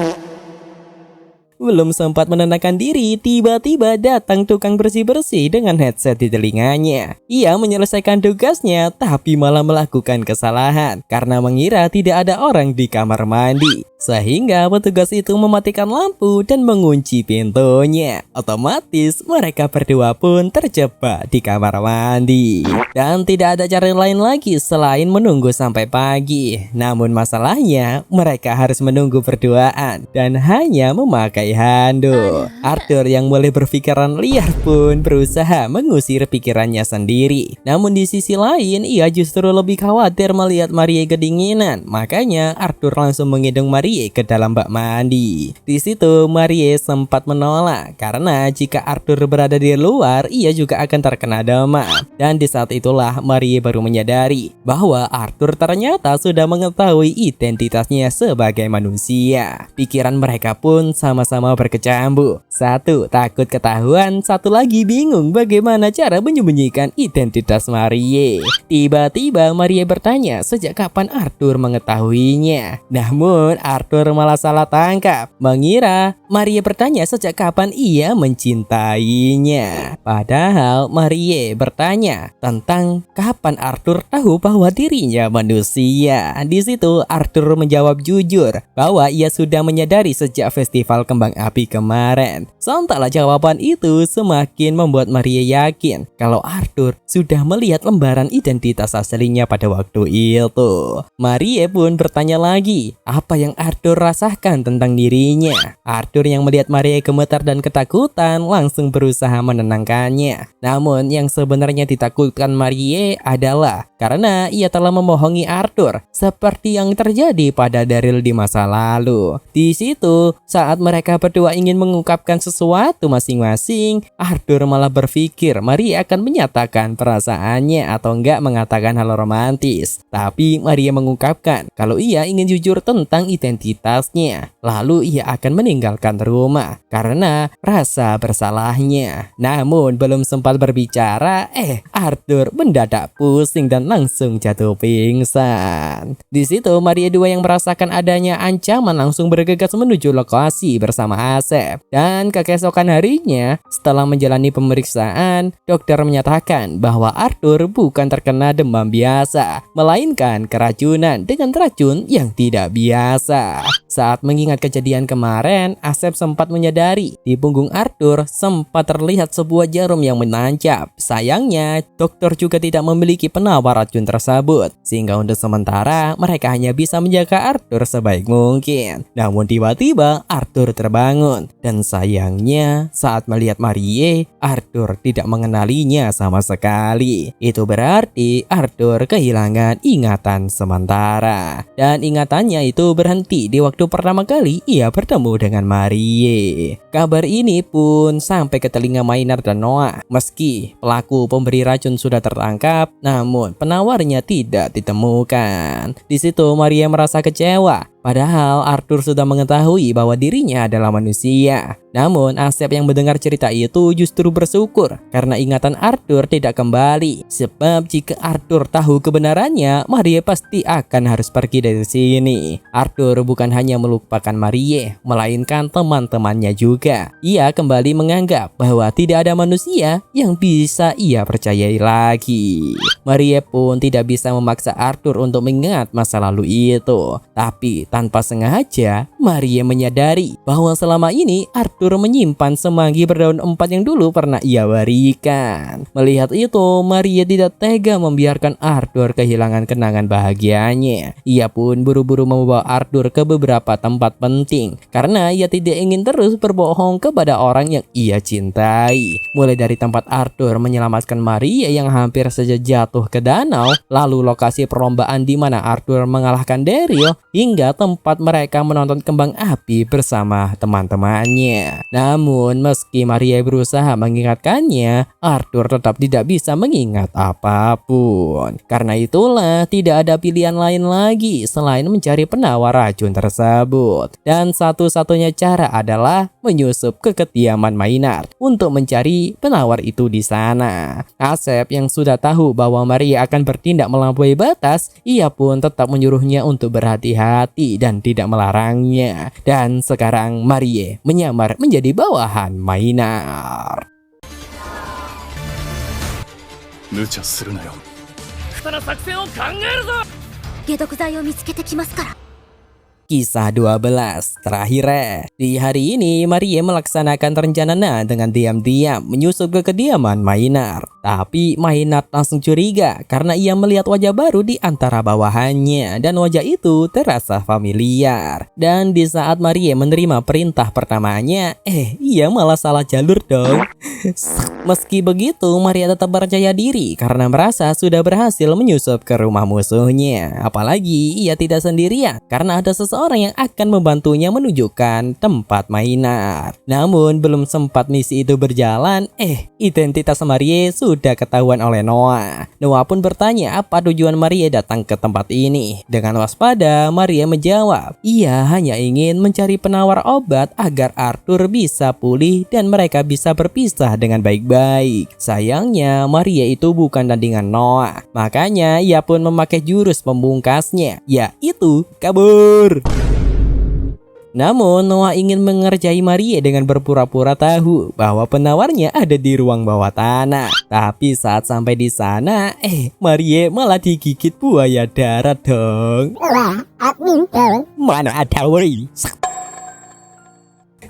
Belum sempat menenangkan diri, tiba-tiba datang tukang bersih-bersih dengan headset di telinganya. Ia menyelesaikan tugasnya, tapi malah melakukan kesalahan karena mengira tidak ada orang di kamar mandi. Sehingga petugas itu mematikan lampu dan mengunci pintunya. Otomatis mereka berdua pun terjebak di kamar mandi. Dan tidak ada cara lain lagi selain menunggu sampai pagi. Namun masalahnya, mereka harus menunggu berduaan dan hanya memakai handuk. Arthur yang mulai berpikiran liar pun berusaha mengusir pikirannya sendiri. Namun di sisi lain, ia justru lebih khawatir melihat Marie kedinginan. Makanya Arthur langsung menggendong Marie ke dalam bak mandi. Di situ Marie sempat menolak karena jika Arthur berada di luar, ia juga akan terkena demam. Dan di saat itulah Marie baru menyadari bahwa Arthur ternyata sudah mengetahui identitasnya sebagai manusia. Pikiran mereka pun sama-sama berkecamuk. Satu takut ketahuan, satu lagi bingung bagaimana cara menyembunyikan identitas Marie. Tiba-tiba Marie bertanya sejak kapan Arthur mengetahuinya. Namun Arthur malah salah tangkap, mengira Marie bertanya sejak kapan ia mencintainya. Padahal Marie bertanya tentang kapan Arthur tahu bahwa dirinya manusia. Di situ Arthur menjawab jujur bahwa ia sudah menyadari sejak festival kembang api kemarin. Sontaklah jawaban itu semakin membuat Marie yakin kalau Arthur sudah melihat lembaran identitas aslinya pada waktu itu. Marie pun bertanya lagi, apa yang Arthur rasakan tentang dirinya. Arthur yang melihat Marie gemetar dan ketakutan langsung berusaha menenangkannya. Namun yang sebenarnya ditakutkan Marie adalah karena ia telah memohongi Arthur seperti yang terjadi pada Daryl di masa lalu. Di situ saat mereka berdua ingin mengungkapkan sesuatu masing-masing, Arthur malah berpikir Marie akan menyatakan perasaannya atau enggak mengatakan hal romantis. Tapi Marie mengungkapkan kalau ia ingin jujur tentang identitasnya. lalu ia akan meninggalkan rumah karena rasa bersalahnya. Namun belum sempat berbicara, Arthur mendadak pusing dan langsung jatuh pingsan. Di situ Maria II yang merasakan adanya ancaman langsung bergegas menuju lokasi bersama Asep. Dan keesokan harinya, setelah menjalani pemeriksaan, dokter menyatakan bahwa Arthur bukan terkena demam biasa, melainkan keracunan dengan racun yang tidak biasa. Saat mengingat kejadian kemarin, Asep sempat menyadari di punggung Arthur sempat terlihat sebuah jarum yang menancap. Sayangnya, dokter juga tidak memiliki penawar racun tersebut, sehingga untuk sementara mereka hanya bisa menjaga Arthur sebaik mungkin. Namun tiba-tiba Arthur terbangun, dan sayangnya saat melihat Marie, Arthur tidak mengenalinya sama sekali. Itu berarti Arthur kehilangan ingatan sementara, dan ingatannya itu berhenti di waktu pertama kali ia bertemu dengan Marie. Kabar ini pun sampai ke telinga Maynard dan Noah. Meski pelaku pemberi racun sudah tertangkap, namun penawarnya tidak ditemukan. Di situ Maria merasa kecewa. Padahal Arthur sudah mengetahui bahwa dirinya adalah manusia. Namun Asep yang mendengar cerita itu justru bersyukur karena ingatan Arthur tidak kembali. Sebab jika Arthur tahu kebenarannya, Marie pasti akan harus pergi dari sini. Arthur bukan hanya melupakan Marie, melainkan teman-temannya juga. Ia kembali menganggap bahwa tidak ada manusia yang bisa ia percayai lagi. Marie pun tidak bisa memaksa Arthur untuk mengingat masa lalu itu. Tapi tanpa sengaja, Marie menyadari bahwa selama ini Arthur menyimpan semanggi berdaun empat yang dulu pernah ia berikan. Melihat itu, Marie tidak tega membiarkan Arthur kehilangan kenangan bahagianya. Ia pun buru-buru membawa Arthur ke beberapa tempat penting karena ia tidak ingin terus berbohong kepada orang yang ia cintai. Mulai dari tempat Arthur menyelamatkan Marie yang hampir saja jatuh ke danau, lalu lokasi perlombaan di mana Arthur mengalahkan Daryl, hingga tempat mereka menonton kembang api bersama teman-temannya. Namun meski Maria berusaha mengingatkannya, Arthur tetap tidak bisa mengingat apapun. Karena itulah tidak ada pilihan lain lagi selain mencari penawar racun tersebut. Dan satu-satunya cara adalah menyusup ke kediaman Maynard untuk mencari penawar itu di sana. Asep yang sudah tahu bahwa Maria akan bertindak melampaui batas, ia pun tetap menyuruhnya untuk berhati-hati dan tidak melarangnya. Dan sekarang Marie menyamar menjadi bawahan Maynard. 無茶するなよ。新たな作戦を考えるぞ。解毒剤を見つけてきますから。 Kisah 12 terakhir. Di hari ini Marie melaksanakan rencana dengan diam-diam menyusup ke kediaman Maynard. Tapi Maynard langsung curiga karena ia melihat wajah baru di antara bawahannya dan wajah itu terasa familiar. Dan di saat Marie menerima perintah pertamanya, ia malah salah jalur dong. Meski begitu, Maria tetap percaya diri karena merasa sudah berhasil menyusup ke rumah musuhnya. Apalagi ia tidak sendirian karena ada seseorang yang akan membantunya menunjukkan tempat Maynard. Namun belum sempat misi itu berjalan, identitas Marie sudah ketahuan oleh Noah. Noah pun bertanya apa tujuan Marie datang ke tempat ini. Dengan waspada, Marie menjawab, ia hanya ingin mencari penawar obat agar Arthur bisa pulih dan mereka bisa berpisah dengan baik-baik. Sayangnya, Marie itu bukan tandingan Noah. Makanya ia pun memakai jurus pembungkasnya, yaitu kabur. Namun Noah ingin mengerjai Marie dengan berpura-pura tahu bahwa penawarnya ada di ruang bawah tanah. Tapi saat sampai di sana, Marie malah digigit buaya darat dong. Mana ada woi.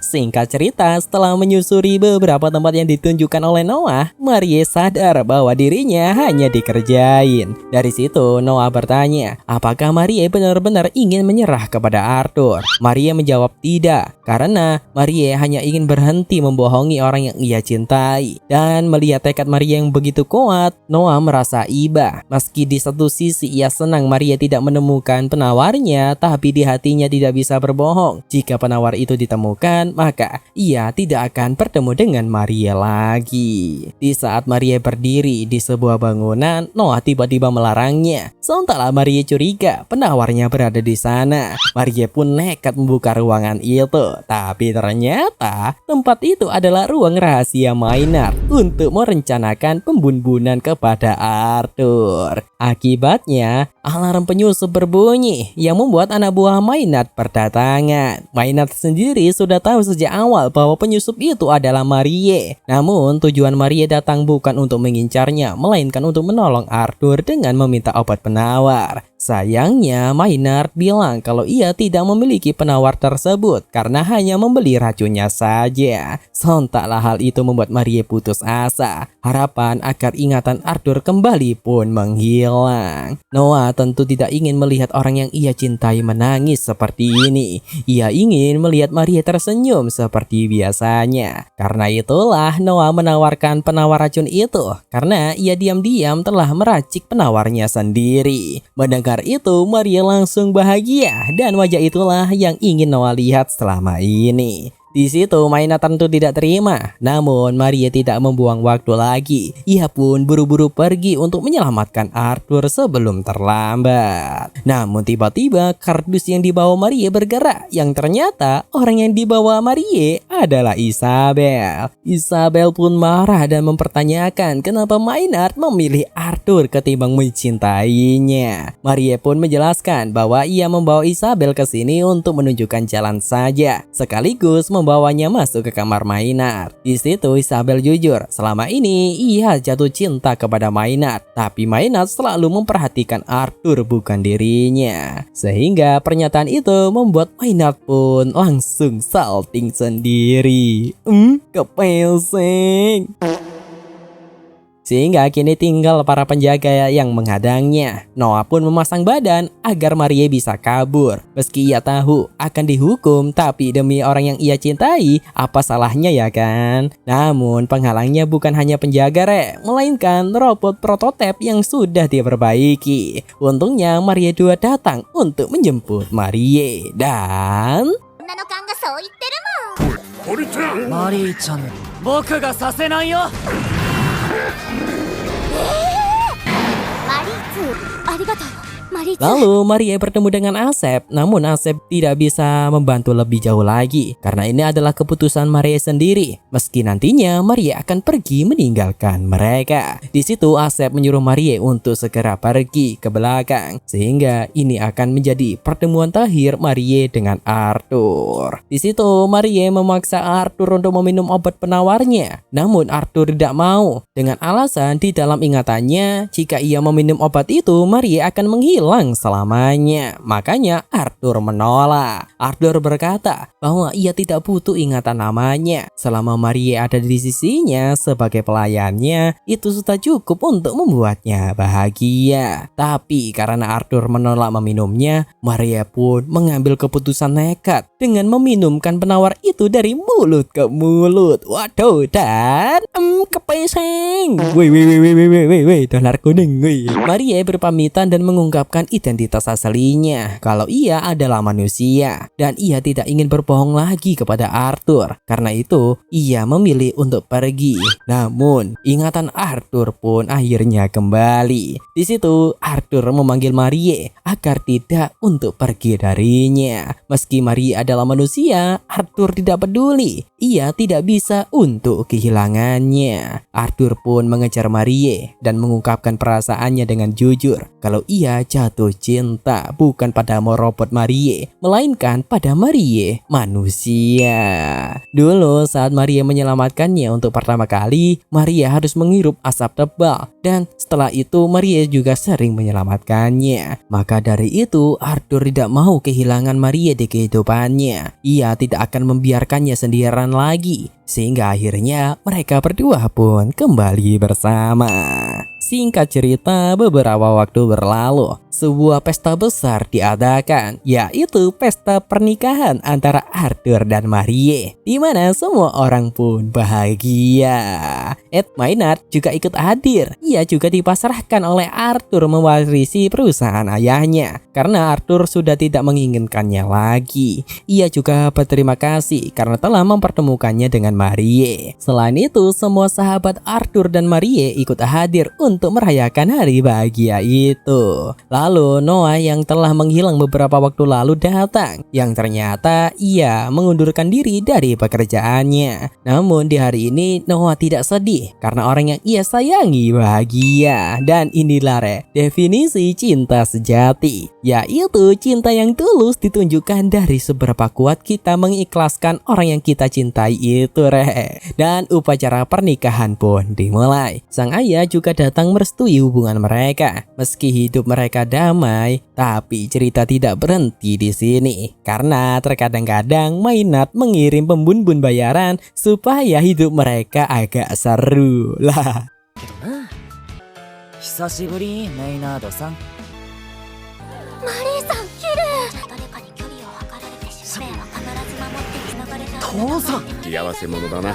Singkat cerita, setelah menyusuri beberapa tempat yang ditunjukkan oleh Noah, Marie sadar bahwa dirinya hanya dikerjain. Dari situ, Noah bertanya, apakah Marie benar-benar ingin menyerah kepada Arthur? Marie menjawab tidak, karena Marie hanya ingin berhenti membohongi orang yang ia cintai. Dan melihat tekad Marie yang begitu kuat, Noah merasa iba. Meski di satu sisi ia senang Marie tidak menemukan penawarnya, tapi di hatinya tidak bisa berbohong. Jika penawar itu ditemukan, maka ia tidak akan bertemu dengan Marie lagi. Di saat Marie berdiri di sebuah bangunan, Noah tiba-tiba melarangnya. Sontaklah Marie curiga penawarnya berada di sana. Marie pun nekat membuka ruangan itu, tapi ternyata tempat itu adalah ruang rahasia Maynard untuk merencanakan pembunuhan kepada Arthur. Akibatnya, alarm penyusup berbunyi yang membuat anak buah Maynard berdatangan. Maynard sendiri sudah tahu sejak awal bahwa penyusup itu adalah Marie. Namun, tujuan Marie datang bukan untuk mengincarnya, melainkan untuk menolong Arthur dengan meminta obat penawar. Sayangnya, Maynard bilang kalau ia tidak memiliki penawar tersebut karena hanya membeli racunnya saja. Sontaklah hal itu membuat Marie putus asa. Harapan agar ingatan Arthur kembali pun menghilang. Noah tentu tidak ingin melihat orang yang ia cintai menangis seperti ini. Ia ingin melihat Marie tersenyum seperti biasanya. Karena itulah Noah menawarkan penawar racun itu, karena ia diam-diam telah meracik penawarnya sendiri. Mendengar itu, Marie langsung bahagia dan wajah itulah yang ingin Noah lihat selama ini. Di situ Maynard tentu tidak terima, namun Marie tidak membuang waktu lagi. Ia pun buru-buru pergi untuk menyelamatkan Arthur sebelum terlambat. Namun tiba-tiba kardus yang dibawa Marie bergerak, yang ternyata orang yang dibawa Marie adalah Isabel. Isabel pun marah dan mempertanyakan kenapa Maynard memilih Arthur ketimbang mencintainya. Marie pun menjelaskan bahwa ia membawa Isabel ke sini untuk menunjukkan jalan saja, sekaligus membawanya masuk ke kamar Maynard. Di situ Isabel jujur, selama ini ia jatuh cinta kepada Maynard, tapi Maynard selalu memperhatikan Arthur bukan dirinya. Sehingga pernyataan itu membuat Maynard pun langsung salting sendiri. Kepesing. Sehingga kini tinggal para penjaga yang menghadangnya. Noah pun memasang badan agar Marie bisa kabur. Meski ia tahu akan dihukum, tapi demi orang yang ia cintai, apa salahnya ya kan? Namun penghalangnya bukan hanya penjaga melainkan robot prototipe yang sudah diperbaiki. Untungnya Marie 2 datang untuk menjemput Marie dan... 女の勘がそう言ってるもん。マリーちゃん、僕がさせないよ。マリー2、ありがとう。マリー2。 Lalu Marie bertemu dengan Asep, namun Asep tidak bisa membantu lebih jauh lagi karena ini adalah keputusan Marie sendiri. Meski nantinya Marie akan pergi meninggalkan mereka. Di situ Asep menyuruh Marie untuk segera pergi ke belakang, sehingga ini akan menjadi pertemuan terakhir Marie dengan Arthur. Di situ Marie memaksa Arthur untuk meminum obat penawarnya, namun Arthur tidak mau dengan alasan di dalam ingatannya jika ia meminum obat itu Marie akan menghilang selamanya. Makanya Arthur menolak. Arthur berkata bahwa ia tidak butuh ingatan namanya. Selama Marie ada di sisinya sebagai pelayannya, itu sudah cukup untuk membuatnya bahagia. Tapi karena Arthur menolak meminumnya, Marie pun mengambil keputusan nekat dengan meminumkan penawar itu dari mulut ke mulut. Waduh, dan kepeseng. Wih, dolar kuning. Marie berpamitan dan mengungkapkan identitas aslinya kalau ia adalah manusia dan ia tidak ingin berbohong lagi kepada Arthur. Karena itu ia memilih untuk pergi. Namun ingatan Arthur pun akhirnya kembali. Di situ Arthur memanggil Marie agar tidak untuk pergi darinya. Meski Marie adalah manusia, Arthur tidak peduli. Ia tidak bisa untuk kehilangannya. Arthur pun mengejar Marie dan mengungkapkan perasaannya dengan jujur kalau ia jatuh cinta bukan pada robot Marie, melainkan pada Marie manusia. Dulu saat Marie menyelamatkannya untuk pertama kali, Marie harus menghirup asap tebal dan setelah itu Marie juga sering menyelamatkannya. Maka dari itu Arthur tidak mau kehilangan Marie di kehidupannya. Ia tidak akan membiarkannya sendirian lagi. Sehingga akhirnya mereka berdua pun kembali bersama. Singkat cerita, beberapa waktu berlalu. sebuah pesta besar diadakan, yaitu pesta pernikahan antara Arthur dan Marie, di mana semua orang pun bahagia. Ed Maynard juga ikut hadir. Ia juga dipasrahkan oleh Arthur mewarisi perusahaan ayahnya karena Arthur sudah tidak menginginkannya lagi. Ia juga berterima kasih karena telah mempertemukannya dengan Marie. Selain itu, semua sahabat Arthur dan Marie ikut hadir untuk merayakan hari bahagia itu. Lalu Noah yang telah menghilang beberapa waktu lalu datang, yang ternyata ia mengundurkan diri dari pekerjaannya. Namun di hari ini Noah tidak sedih karena orang yang ia sayangi bahagia. Dan inilah definisi cinta sejati, yaitu cinta yang tulus ditunjukkan dari seberapa kuat kita mengikhlaskan orang yang kita cintai itu Dan upacara pernikahan pun dimulai. Sang ayah juga datang merestui hubungan mereka. Meski hidup mereka damai, tapi cerita tidak berhenti di sini karena terkadang-kadang Maynard mengirim pembunbun bayaran supaya hidup mereka agak seru lah. 久しぶりメイナードさん。マリーさん綺麗。誰かに距離を測られて使命は必ず守ってつながれた。父さん幸せ者だな。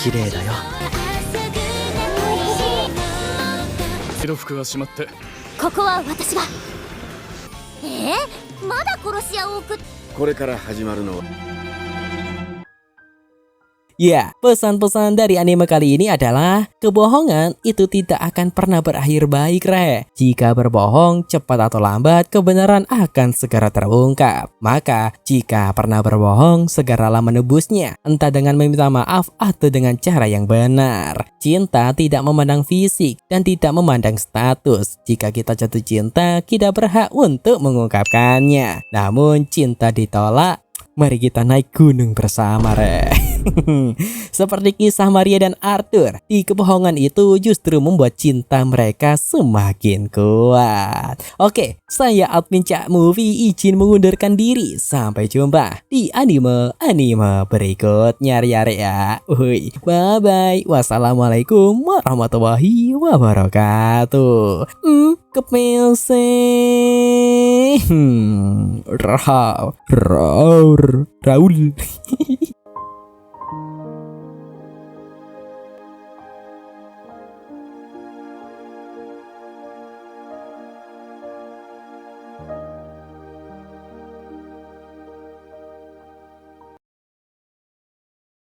綺麗だよ。白服はしまって。ここは私が。まだ殺し屋を送っ。これから始まるのは Ya, pesan-pesan dari anime kali ini adalah kebohongan itu tidak akan pernah berakhir baik, Jika berbohong, cepat atau lambat kebenaran akan segera terungkap. Maka, jika pernah berbohong, segeralah menebusnya, entah dengan meminta maaf atau dengan cara yang benar. Cinta tidak memandang fisik dan tidak memandang status. Jika kita jatuh cinta, kita berhak untuk mengungkapkannya. Namun, cinta ditolak, mari kita naik gunung bersama, Seperti kisah Maria dan Arthur, di kebohongan itu justru membuat cinta mereka semakin kuat. Oke, saya admin Cak Movie izin mengundurkan diri. Sampai jumpa di anime berikutnya ya. Bye bye. Wassalamualaikum warahmatullahi wabarakatuh. Kepelse. Raul.